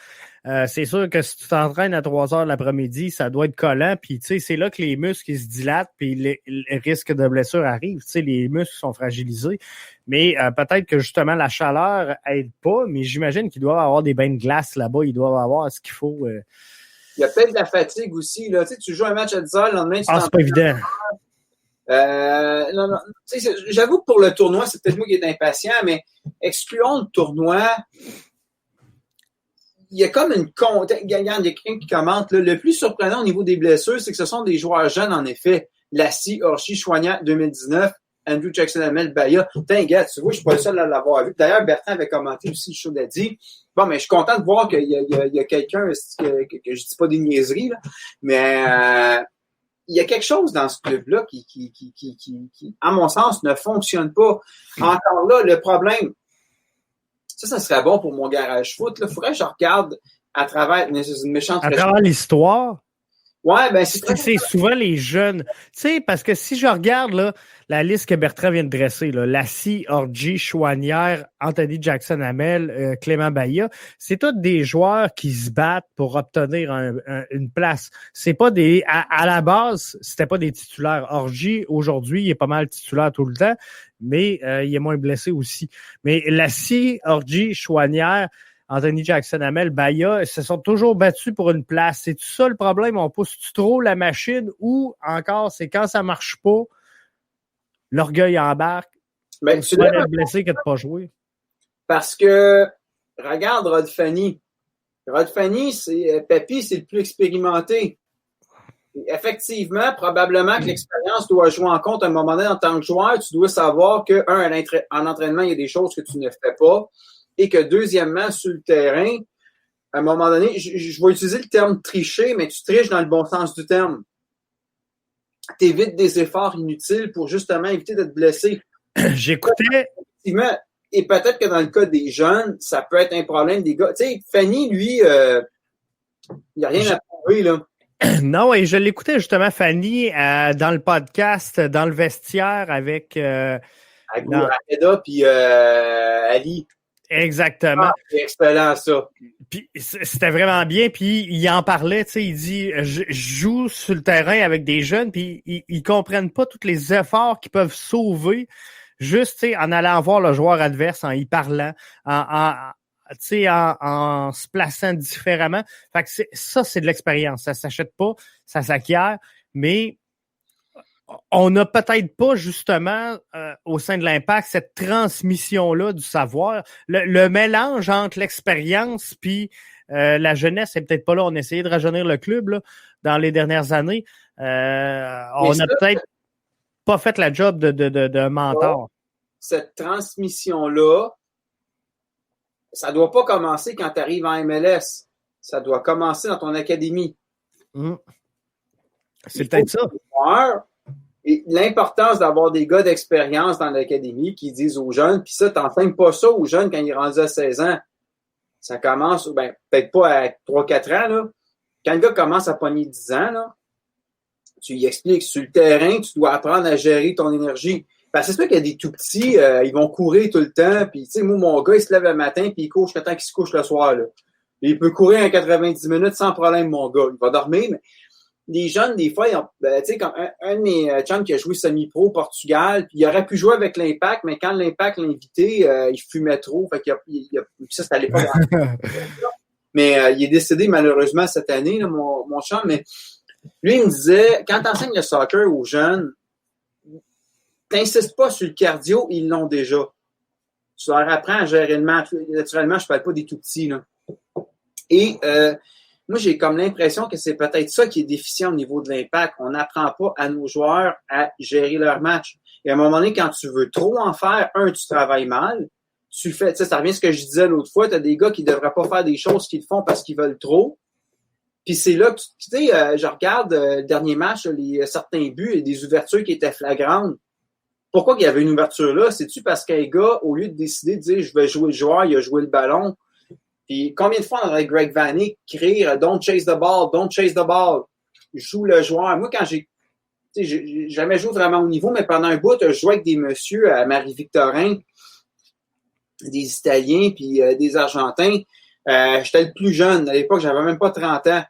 A: C'est sûr que si tu t'entraînes à 3 heures l'après-midi, ça doit être collant. Puis, tu sais, c'est là que les muscles ils se dilatent puis les risques de blessure arrivent. Tu sais, les muscles sont fragilisés. Mais peut-être que justement la chaleur aide pas. Mais j'imagine qu'ils doivent avoir des bains de glace là-bas. Ils doivent avoir ce qu'il faut.
B: Il y a peut-être de la fatigue aussi. Là. Tu sais, tu joues un match à 10 heures, le lendemain,
A: c'est pas évident.
B: Non, j'avoue que pour le tournoi, c'est peut-être moi qui est impatient, mais excluons le tournoi. Il y a comme une il y a quelqu'un qui commente. Là, le plus surprenant au niveau des blessures, c'est que ce sont des joueurs jeunes, en effet. Lassie, Orchi, Choignat, 2019, Andrew Jackson-Hamel, Baya. Putain, gars, tu vois, je suis pas le seul à l'avoir vu. D'ailleurs, Bertrand avait commenté aussi le show d'Adi. Bon, mais je suis content de voir qu'il y a quelqu'un que je dis pas des niaiseries, là, mais il y a quelque chose dans ce club-là qui, à mon sens, ne fonctionne pas. Encore là, le problème, ça serait bon pour mon garage foot. Il faudrait que je regarde à travers, c'est une méchante
A: à travers l'histoire.
B: Ouais, ben
A: c'est souvent les jeunes. Tu sais, parce que si je regarde là, la liste que Bertrand vient de dresser, là, Lassie, Orji, Chouanière, Anthony Jackson-Hamel, Clément Bahia, c'est tous des joueurs qui se battent pour obtenir une place. C'est pas des. À la base, c'était pas des titulaires. Orji, aujourd'hui, il est pas mal titulaire tout le temps, mais il est moins blessé aussi. Mais Lassie, Orji, Chouanière, Anthony Jackson-Hamel, Bahia, se sont toujours battus pour une place. C'est tout ça le problème? On pousse-tu trop la machine ou encore, c'est quand ça marche pas, l'orgueil embarque,
B: ben,
A: tu dois être blessé que de pas jouer.
B: Parce que, regarde Rod Fanny. Rod Fanny, Papy, c'est le plus expérimenté. Et effectivement, probablement que l'expérience doit jouer en compte à un moment donné en tant que joueur. Tu dois savoir que, en entraînement, il y a des choses que tu ne fais pas. Et que deuxièmement, sur le terrain, à un moment donné, je vais utiliser le terme tricher, mais tu triches dans le bon sens du terme. Tu évites des efforts inutiles pour justement éviter d'être blessé.
A: J'écoutais.
B: Effectivement, et peut-être que dans le cas des jeunes, ça peut être un problème des gars. Tu sais, Fanny, lui, il n'y a rien à prouver, là.
A: Non, et je l'écoutais justement, Fanny, dans le podcast, dans le vestiaire avec...
B: Agouda puis Ali.
A: Exactement.
B: Ah, c'est excellent, ça.
A: Puis c'était vraiment bien, puis il en parlait, tu sais, il dit je joue sur le terrain avec des jeunes, puis ils comprennent pas tous les efforts qu'ils peuvent sauver juste, tu sais, en allant voir le joueur adverse, en y parlant, en se plaçant différemment. Fait que c'est de l'expérience, ça s'achète pas, ça s'acquiert, mais on n'a peut-être pas, justement, au sein de l'Impact, cette transmission-là du savoir. Le mélange entre l'expérience puis la jeunesse, c'est peut-être pas là. On a essayé de rajeunir le club là, dans les dernières années. On n'a peut-être pas fait la job de mentor.
B: Cette transmission-là, ça doit pas commencer quand tu arrives en MLS. Ça doit commencer dans ton académie.
A: C'est peut-être ça.
B: Et l'importance d'avoir des gars d'expérience dans l'académie qui disent aux jeunes, puis ça, t'enseignes pas ça aux jeunes quand ils sont rendus à 16 ans. Ça commence, ben, peut-être pas à 3-4 ans, là. Quand le gars commence à pogner 10 ans, là, tu lui expliques, sur le terrain, tu dois apprendre à gérer ton énergie. Parce que c'est sûr qu'il y a des tout petits, ils vont courir tout le temps, puis tu sais, moi, mon gars, il se lève le matin, puis il court jusqu'à temps qu'il se couche le soir, là. Et il peut courir en 90 minutes sans problème, mon gars. Il va dormir, mais les jeunes, des fois, tu sais, comme un de mes chums qui a joué semi-pro au Portugal, puis il aurait pu jouer avec l'Impact, mais quand l'Impact l'a invité, il fumait trop. Fait qu'il ça, c'était à l'époque. Mais il est décédé malheureusement cette année, là, mon chum. Mais lui, il me disait, quand tu enseignes le soccer aux jeunes, t'insistes pas sur le cardio, ils l'ont déjà. Tu leur apprends à gérer le match. Naturellement, je parle pas des tout petits, là. Et moi, j'ai comme l'impression que c'est peut-être ça qui est déficient au niveau de l'Impact. On n'apprend pas à nos joueurs à gérer leur match. Et à un moment donné, quand tu veux trop en faire, tu travailles mal. Tu fais, tu sais, ça revient à ce que je disais l'autre fois, tu as des gars qui ne devraient pas faire des choses qu'ils font parce qu'ils veulent trop. Puis c'est là que, tu sais, je regarde le dernier match, certains buts et des ouvertures qui étaient flagrantes. Pourquoi il y avait une ouverture là? C'est-tu parce qu'un gars, au lieu de décider de dire je vais jouer le joueur, il a joué le ballon? Puis combien de fois on aurait Greg Vanney crier don't chase the ball, joue le joueur. Moi, quand j'ai jamais joué vraiment au niveau, mais pendant un bout, je jouais avec des messieurs à Marie-Victorin, des Italiens, puis des Argentins. J'étais le plus jeune. À l'époque, j'avais même pas 30 ans.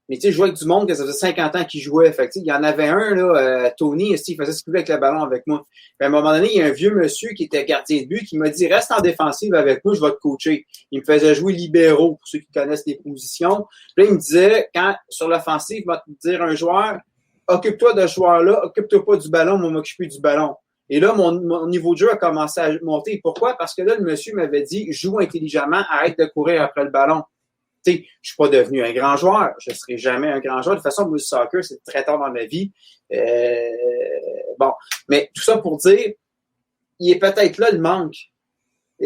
B: Mais tu sais, je jouais avec du monde que ça faisait 50 ans qu'ils jouaient. Fait que il y en avait un, là, Tony, il faisait ce qu'il voulait avec le ballon avec moi. Puis à un moment donné, il y a un vieux monsieur qui était gardien de but qui m'a dit reste en défensive avec moi, je vais te coacher. Il me faisait jouer libéraux, pour ceux qui connaissent les positions. Puis là, il me disait, quand sur l'offensive, il va te dire un joueur, occupe-toi de ce joueur-là, occupe-toi pas du ballon, moi m'occuper du ballon. Et là, mon niveau de jeu a commencé à monter. Pourquoi? Parce que là, le monsieur m'avait dit joue intelligemment, arrête de courir après le ballon. Tu sais, je suis pas devenu un grand joueur. Je serai jamais un grand joueur. De toute façon, le soccer, c'est très tard dans ma vie. Bon, mais tout ça pour dire, il est peut-être là le manque.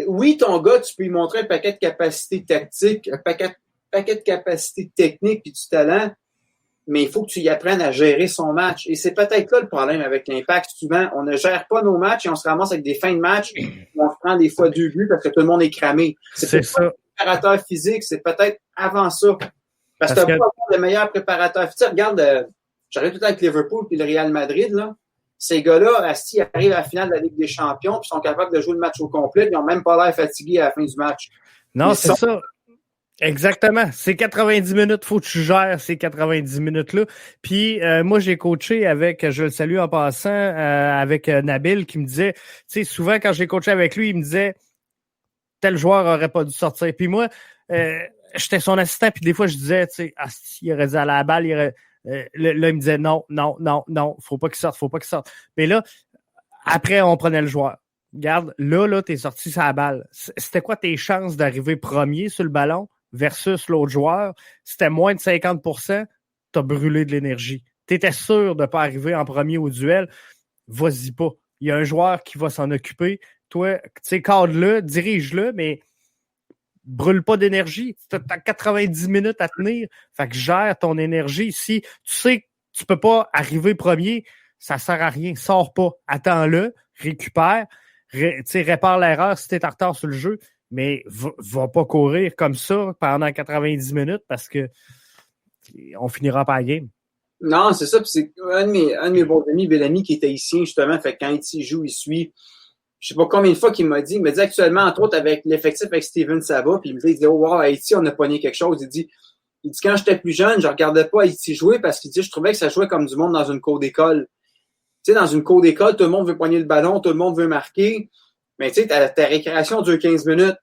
B: Oui, ton gars, tu peux lui montrer un paquet de capacités tactiques, un paquet de capacités techniques et du talent, mais il faut que tu y apprennes à gérer son match. Et c'est peut-être là le problème avec l'Impact. Souvent, on ne gère pas nos matchs et on se ramasse avec des fins de match où on se prend des fois 2 buts parce que tout le monde est cramé.
A: C'est ça.
B: Préparateur physique, c'est peut-être avant ça. Parce que tu n'as pas le meilleur préparateur. Tu sais, regarde, j'arrive tout le temps avec Liverpool et le Real Madrid, là. Ces gars-là, s'ils arrivent à la finale de la Ligue des Champions puis sont capables de jouer le match au complet, ils n'ont même pas l'air fatigués à la fin du match.
A: Non, c'est ça. Exactement. C'est 90 minutes. Faut que tu gères ces 90 minutes-là. Puis moi, j'ai coaché avec, je le salue en passant, avec Nabil qui me disait, tu sais, souvent quand j'ai coaché avec lui, il me disait tel joueur aurait pas dû sortir. Puis moi, j'étais son assistant, puis des fois, je disais, tu sais, il aurait dû aller à la balle, là, il me disait non, faut pas qu'il sorte. Mais là, après, on prenait le joueur. Regarde, là, t'es sorti sur la balle. C'était quoi tes chances d'arriver premier sur le ballon versus l'autre joueur? C'était moins de 50%, t'as brûlé de l'énergie. T'étais sûr de pas arriver en premier au duel, vas-y pas. Il y a un joueur qui va s'en occuper. Toi, tu sais, cadre-le, dirige-le, mais brûle pas d'énergie. Tu as 90 minutes à tenir. Fait que gère ton énergie. Si tu sais que tu peux pas arriver premier, ça sert à rien. Sors pas. Attends-le, récupère, répare l'erreur si t'es en retard sur le jeu, mais va pas courir comme ça pendant 90 minutes parce que on finira par la game.
B: Non, c'est ça. Puis c'est un de mes bons amis, Bellamy, qui était haïtien, justement. Fait que quand il joue, il suit. Je sais pas combien de fois il m'a dit actuellement, entre autres, avec l'effectif avec Steven Saba, puis il me dit, oh wow, Haïti, on a pogné quelque chose. Il dit, quand j'étais plus jeune, je regardais pas Haïti jouer parce qu'il dit, je trouvais que ça jouait comme du monde dans une cour d'école. Tu sais, dans une cour d'école, tout le monde veut pogner le ballon, tout le monde veut marquer. Mais tu sais, ta récréation dure 15 minutes.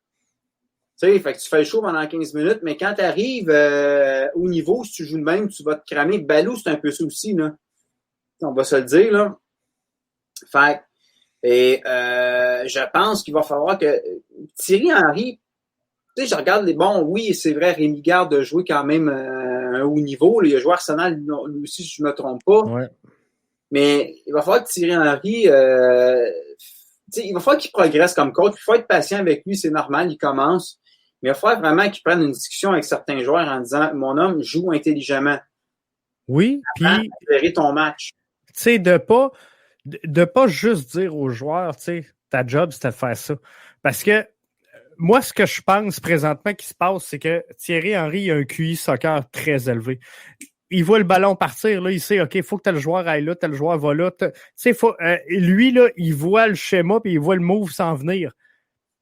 B: Tu sais, fait que tu fais le show pendant 15 minutes, mais quand tu arrives au niveau, si tu joues de même, tu vas te cramer. Balou, c'est un peu ça aussi, là. On va se le dire, là. Fait et je pense qu'il va falloir que Thierry Henry, tu sais, je regarde les bons, oui, c'est vrai, Rémi Garde a joué quand même un haut niveau. Là, il a joué Arsenal, lui aussi, si je ne me trompe pas.
A: Ouais.
B: Mais il va falloir que Thierry Henry, il va falloir qu'il progresse comme coach. Il faut être patient avec lui, c'est normal, il commence. Mais il va falloir vraiment qu'il prenne une discussion avec certains joueurs en disant, mon homme, joue intelligemment.
A: Oui, puis
B: gérer ton match.
A: Tu sais, de pas juste dire aux joueurs, tu sais, ta job, c'était de faire ça. Parce que moi, ce que je pense présentement qui se passe, c'est que Thierry Henry a un QI soccer très élevé. Il voit le ballon partir, là, il sait, OK, il faut que tel joueur aille là, tel joueur va là. Tu sais, lui, là, il voit le schéma puis il voit le move s'en venir.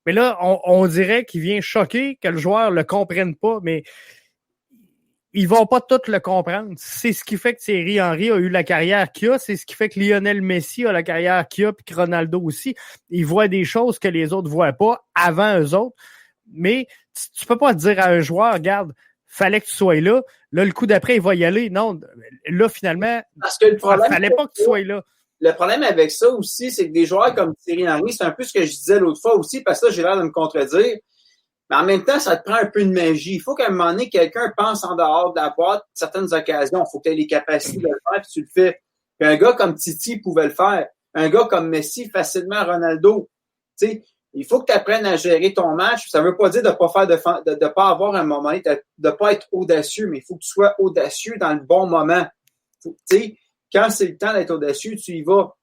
A: Mais là, on dirait qu'il vient choquer que le joueur le comprenne pas, mais ils vont pas tous le comprendre. C'est ce qui fait que Thierry Henry a eu la carrière qu'il a. C'est ce qui fait que Lionel Messi a la carrière qu'il a, puis que Ronaldo aussi. Ils voient des choses que les autres voient pas avant eux autres. Mais tu peux pas dire à un joueur, regarde, fallait que tu sois là. Là, le coup d'après, il va y aller. Non, là, finalement,
B: parce que le problème,
A: fallait pas que tu sois là.
B: Le problème avec ça aussi, c'est que des joueurs comme Thierry Henry, c'est un peu ce que je disais l'autre fois aussi, parce que là, j'ai l'air de me contredire. Mais en même temps, ça te prend un peu de magie. Il faut qu'à un moment donné, quelqu'un pense en dehors de la boîte certaines occasions. Il faut que tu aies les capacités de le faire, puis tu le fais. Puis un gars comme Titi pouvait le faire. Un gars comme Messi, facilement Ronaldo. Tu sais, il faut que tu apprennes à gérer ton match. Ça ne veut pas dire de pas faire de pas avoir un moment, de pas être audacieux, mais il faut que tu sois audacieux dans le bon moment. Tu sais, quand c'est le temps d'être audacieux, tu y vas.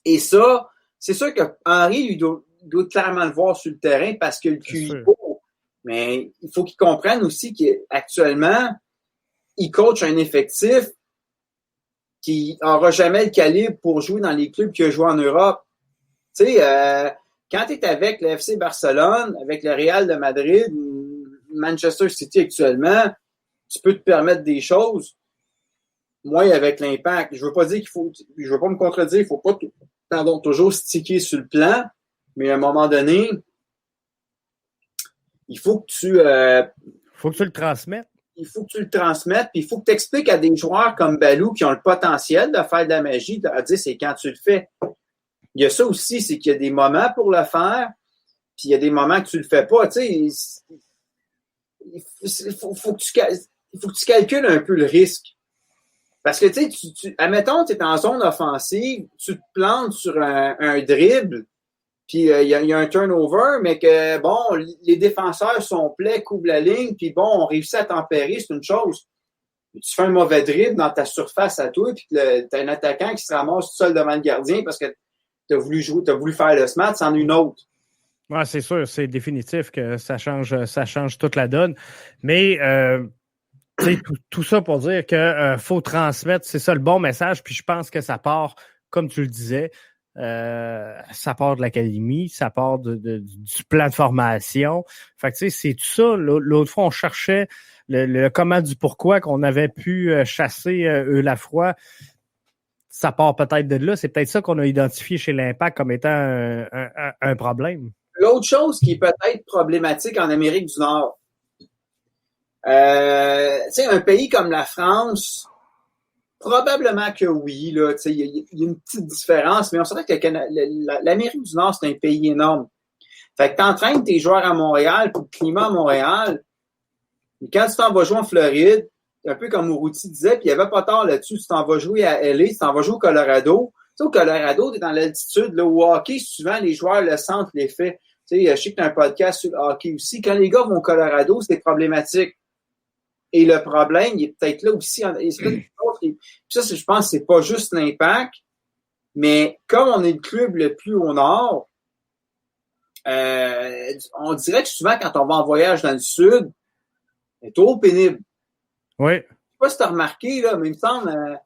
B: Et ça, c'est sûr que Henry, lui, doit clairement le voir sur le terrain parce que le QI est beau. Mais il faut qu'il comprenne aussi qu'actuellement, il coach un effectif qui n'aura jamais le calibre pour jouer dans les clubs qu'il a joué en Europe. Tu sais, quand tu es avec le FC Barcelone, avec le Real de Madrid, Manchester City actuellement, tu peux te permettre des choses. Moi, avec l'Impact, je veux pas dire je veux pas me contredire, il faut pas toujours sticker sur le plan. Mais à un moment donné, il faut que tu
A: le transmettes.
B: Il faut que tu le transmettes, puis il faut que tu expliques à des joueurs comme Balou qui ont le potentiel de faire de la magie, de dire c'est quand tu le fais. Il y a ça aussi, c'est qu'il y a des moments pour le faire, puis il y a des moments que tu le fais pas. Tu sais, il faut que tu calcules un peu le risque. Parce que, tu sais, admettons, tu es en zone offensive, tu te plantes sur un dribble, puis il y a un turnover, mais que, bon, les défenseurs sont plaies, couvrent la ligne, puis bon, on réussit à tempérer, c'est une chose. Tu fais un mauvais dribble dans ta surface à toi, puis tu as un attaquant qui se ramasse tout seul devant le gardien parce que tu as voulu faire le smat, c'en est une autre.
A: Ouais, c'est sûr, c'est définitif que ça change toute la donne. Mais tout ça pour dire que faut transmettre, c'est ça le bon message, puis je pense que ça part, comme tu le disais, ça part de l'académie, ça part du plan de formation. Fait que tu sais, c'est tout ça. L'autre fois, on cherchait le comment du pourquoi qu'on avait pu chasser Lafroy. Ça part peut-être de là. C'est peut-être ça qu'on a identifié chez l'Impact comme étant un problème.
B: L'autre chose qui est peut-être problématique en Amérique du Nord, tu sais, un pays comme la France, probablement que oui, là, tu sais, il y a une petite différence, mais on s'entend que l'Amérique du Nord, c'est un pays énorme. Fait que t'entraînes tes joueurs à Montréal, pour le climat à Montréal, mais quand tu t'en vas jouer en Floride, un peu comme Urruti disait, puis il n'y avait pas tard là-dessus, tu t'en vas jouer à LA, tu t'en vas jouer au Colorado. Tu sais, au Colorado, tu es dans l'altitude, là, au hockey, souvent, les joueurs le sentent l'effet. Tu sais, je sais que tu as un podcast sur le hockey aussi. Quand les gars vont au Colorado, c'est problématique. Et le problème, il est peut-être là aussi. Puis ça, je pense que c'est pas juste l'Impact, mais comme on est le club le plus au nord, on dirait que souvent, quand on va en voyage dans le sud, c'est trop pénible.
A: Oui.
B: Je sais pas si tu as remarqué, là, mais il me semble.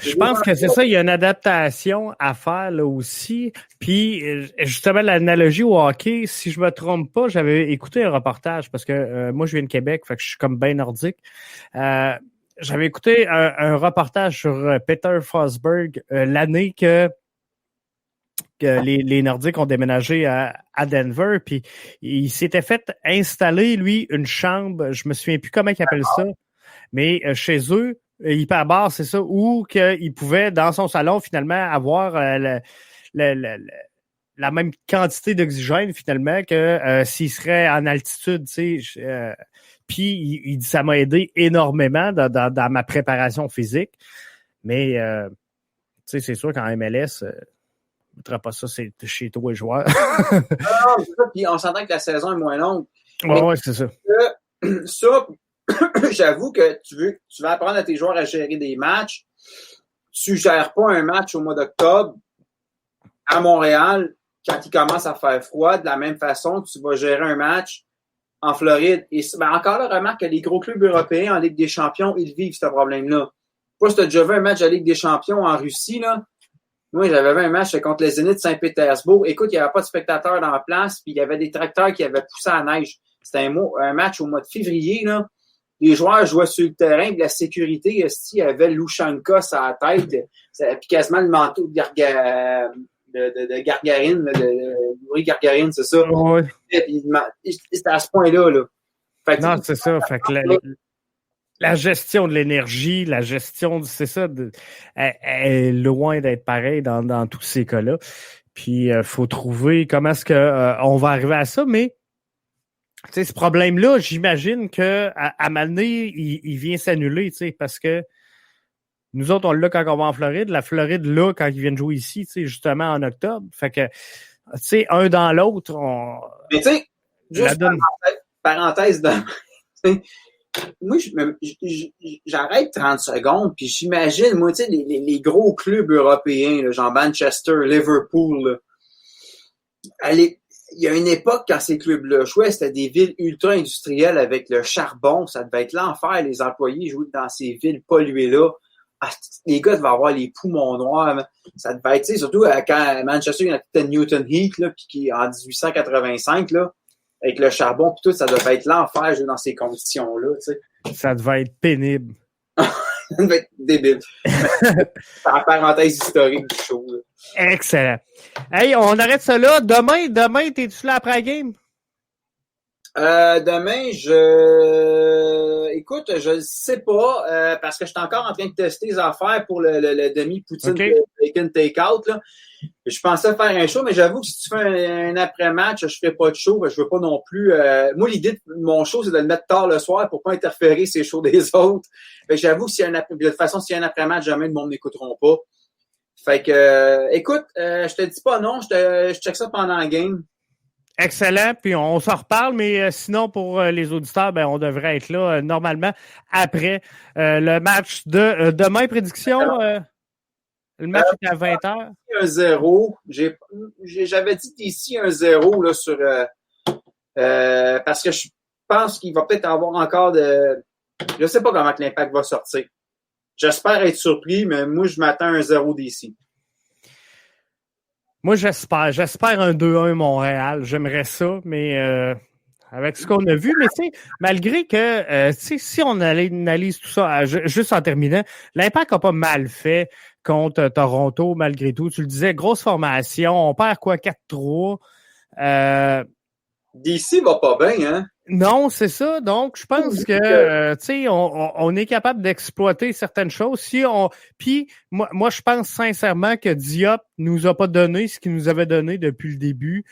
A: Je pense que c'est ça, il y a une adaptation à faire là aussi. Puis justement, l'analogie au hockey, si je me trompe pas, j'avais écouté un reportage parce que moi je viens de Québec, fait que je suis comme bien nordique. J'avais écouté un reportage sur Peter Forsberg l'année que les Nordiques ont déménagé à Denver, puis il s'était fait installer, lui, une chambre, je me souviens plus comment ils appellent ça, mais chez eux, hyperbar, c'est ça, où qu'il pouvait, dans son salon, finalement, avoir la même quantité d'oxygène, finalement, que s'il serait en altitude, tu sais. Puis, il dit, ça m'a aidé énormément dans ma préparation physique. Mais, tu sais, c'est sûr qu'en MLS... ne mettras pas ça, c'est chez toi, les joueurs.
B: Non, c'est ça. Puis on s'entend que la saison est moins longue.
A: Ouais, c'est ça.
B: Ça, j'avoue que tu vas apprendre à tes joueurs à gérer des matchs. Tu gères pas un match au mois d'octobre à Montréal quand il commence à faire froid. De la même façon, tu vas gérer un match en Floride. Et encore là, remarque que les gros clubs européens en Ligue des Champions, ils vivent ce problème-là. Pas si tu as déjà vu un match de Ligue des Champions en Russie, là. Moi, j'avais vu un match contre les Zénith de Saint-Pétersbourg. Écoute, il n'y avait pas de spectateurs dans la place, puis il y avait des tracteurs qui avaient poussé à la neige. C'était un match au mois de février, là. Les joueurs jouaient sur le terrain, puis la sécurité, il y avait Lushanka sur la tête, puis quasiment le manteau de Gargarine, de Yuri Gargarine, c'est ça.
A: Ouais.
B: C'était à ce point-là, là.
A: Fait que, non, c'est ça. Fait que la gestion de l'énergie, la gestion, c'est ça, elle est loin d'être pareil dans tous ces cas-là. Puis, faut trouver comment est-ce que on va arriver à ça, mais tu sais, ce problème-là, j'imagine que à Mané, il vient s'annuler, tu sais, parce que nous autres, on l'a quand on va en Floride. La Floride, là, quand ils viennent jouer ici, tu sais, justement en octobre. Fait que, tu sais, un dans l'autre, on...
B: Mais tu sais, juste parenthèse de... Moi, j'arrête 30 secondes, puis j'imagine, moi, tu sais, les gros clubs européens, là, genre Manchester, Liverpool, là, il y a une époque quand ces clubs-là jouaient, c'était des villes ultra-industrielles avec le charbon. Ça devait être l'enfer, les employés jouaient dans ces villes polluées-là. Ah, les gars devaient avoir les poumons noirs. Ça devait être, tu sais, surtout quand Manchester, il y a Newton Heath, là, puis en 1885, là, avec le charbon puis tout, ça devait être l'enfer jouer dans ces conditions-là, tu sais.
A: Ça devait être pénible.
B: Ça devait être débile. C'est la parenthèse historique du show. Là.
A: Excellent. Hey, on arrête ça là. Demain, t'es-tu là après la game?
B: Demain, écoute, je sais pas, parce que je suis encore en train de tester les affaires pour le demi-poutine bacon take-out, là. Je pensais faire un show, mais j'avoue que si tu fais un après-match, je ferai pas de show, je veux pas non plus, moi, l'idée de mon show, c'est de le mettre tard le soir pour pas interférer ces shows des autres. J'avoue que de toute façon, s'il y a un après-match, jamais le monde n'écouteront pas. Fait que, écoute, je te dis pas non, je check ça pendant la game.
A: Excellent, puis on s'en reparle, mais sinon, pour les auditeurs, ben on devrait être là normalement après le match de demain. Prédiction, le match est à 20h.
B: 1-0. J'avais dit d'ici 1-0 là, sur parce que je pense qu'il va peut-être avoir encore Je ne sais pas comment que l'Impact va sortir. J'espère être surpris, mais moi, je m'attends à un 0 d'ici.
A: Moi, j'espère un 2-1 Montréal. J'aimerais ça, mais avec ce qu'on a vu, mais tu sais, malgré que, si on analyse tout ça, juste en terminant, l'Impact n'a pas mal fait contre Toronto, malgré tout. Tu le disais, grosse formation, on perd quoi, 4-3.
B: DC va pas bien, hein?
A: Non, c'est ça. Donc, je pense que, tu sais, on est capable d'exploiter certaines choses. Puis, moi, je pense sincèrement que Diop nous a pas donné ce qu'il nous avait donné depuis le début.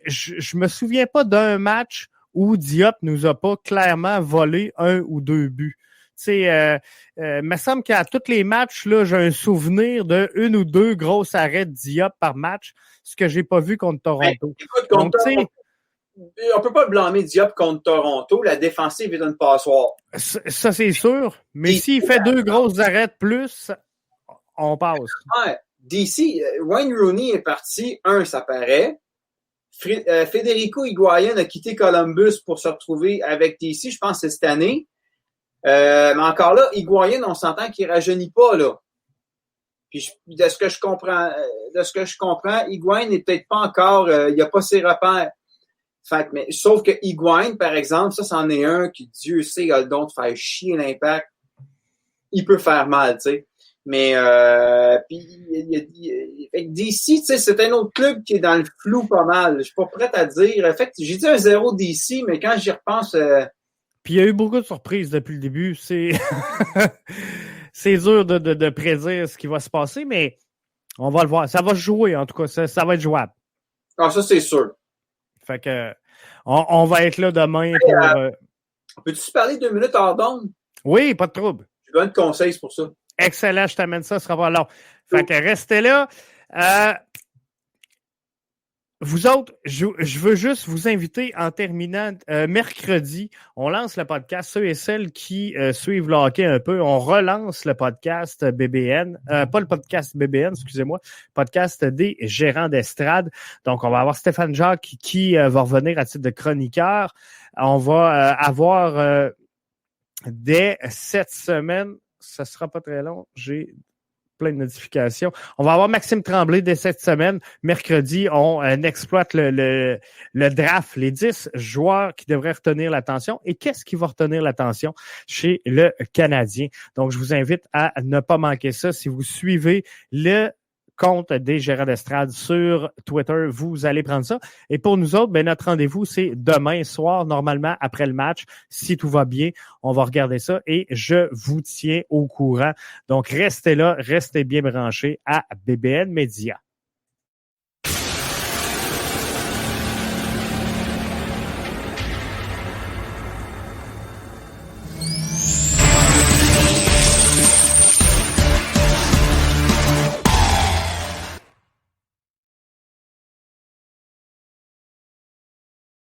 A: Je me souviens pas d'un match où Diop nous a pas clairement volé 1 ou 2 buts. Tu sais, me semble qu'à tous les matchs, là, j'ai un souvenir de 1 ou 2 grosses arrêts de Diop par match, ce que j'ai pas vu contre Toronto.
B: Écoute, on peut pas blâmer Diop contre Toronto. La défensive est une passoire.
A: Ça, c'est sûr. Mais s'il fait 2 grosses arrêts de plus, on passe.
B: Ouais. DC, Wayne Rooney est parti. Ça paraît. Federico Higuaín a quitté Columbus pour se retrouver avec DC, je pense que c'est cette année. Mais encore là, Higuaín, on s'entend qu'il rajeunit pas, là. Puis de ce que je comprends, Higuaín n'est peut-être pas encore, il a pas ses repères. Fait, mais, sauf que Higuaín, par exemple, ça, c'en est un qui, Dieu sait, a le don de faire chier l'Impact. Il peut faire mal, tu sais. Mais, puis, DC, tu sais, c'est un autre club qui est dans le flou pas mal. Je suis pas prêt à dire. En fait, j'ai dit un 0 DC, mais quand j'y repense,
A: puis il y a eu beaucoup de surprises depuis le début. C'est dur de prédire ce qui va se passer, mais on va le voir. Ça va jouer, en tout cas. Ça va être jouable.
B: Ah, ça, c'est sûr.
A: Fait que on va être là demain pour...
B: Peux-tu parler 2 minutes hors d'onde?
A: Oui, pas de trouble.
B: Je donne conseils pour ça.
A: Excellent, je t'amène ça, ce sera pas long. Fait que restez là. Vous autres, je veux juste vous inviter en terminant mercredi. On lance le podcast. Ceux et celles qui suivent le hockey un peu, on relance le podcast BBN. Pas le podcast BBN, excusez-moi. Podcast des gérants d'estrade. Donc, on va avoir Stéphane Jacques qui va revenir à titre de chroniqueur. On va avoir dès cette semaine, ça sera pas très long, j'ai plein de notifications. On va avoir Maxime Tremblay dès cette semaine. Mercredi, on exploite le draft, les 10 joueurs qui devraient retenir l'attention. Et qu'est-ce qui va retenir l'attention chez le Canadien? Donc, je vous invite à ne pas manquer ça. Si vous suivez le compte des gérants d'estrade sur Twitter, vous allez prendre ça. Et pour nous autres, ben, notre rendez-vous, c'est demain soir, normalement, après le match. Si tout va bien, on va regarder ça et je vous tiens au courant. Donc, restez là, restez bien branchés à BBN Media.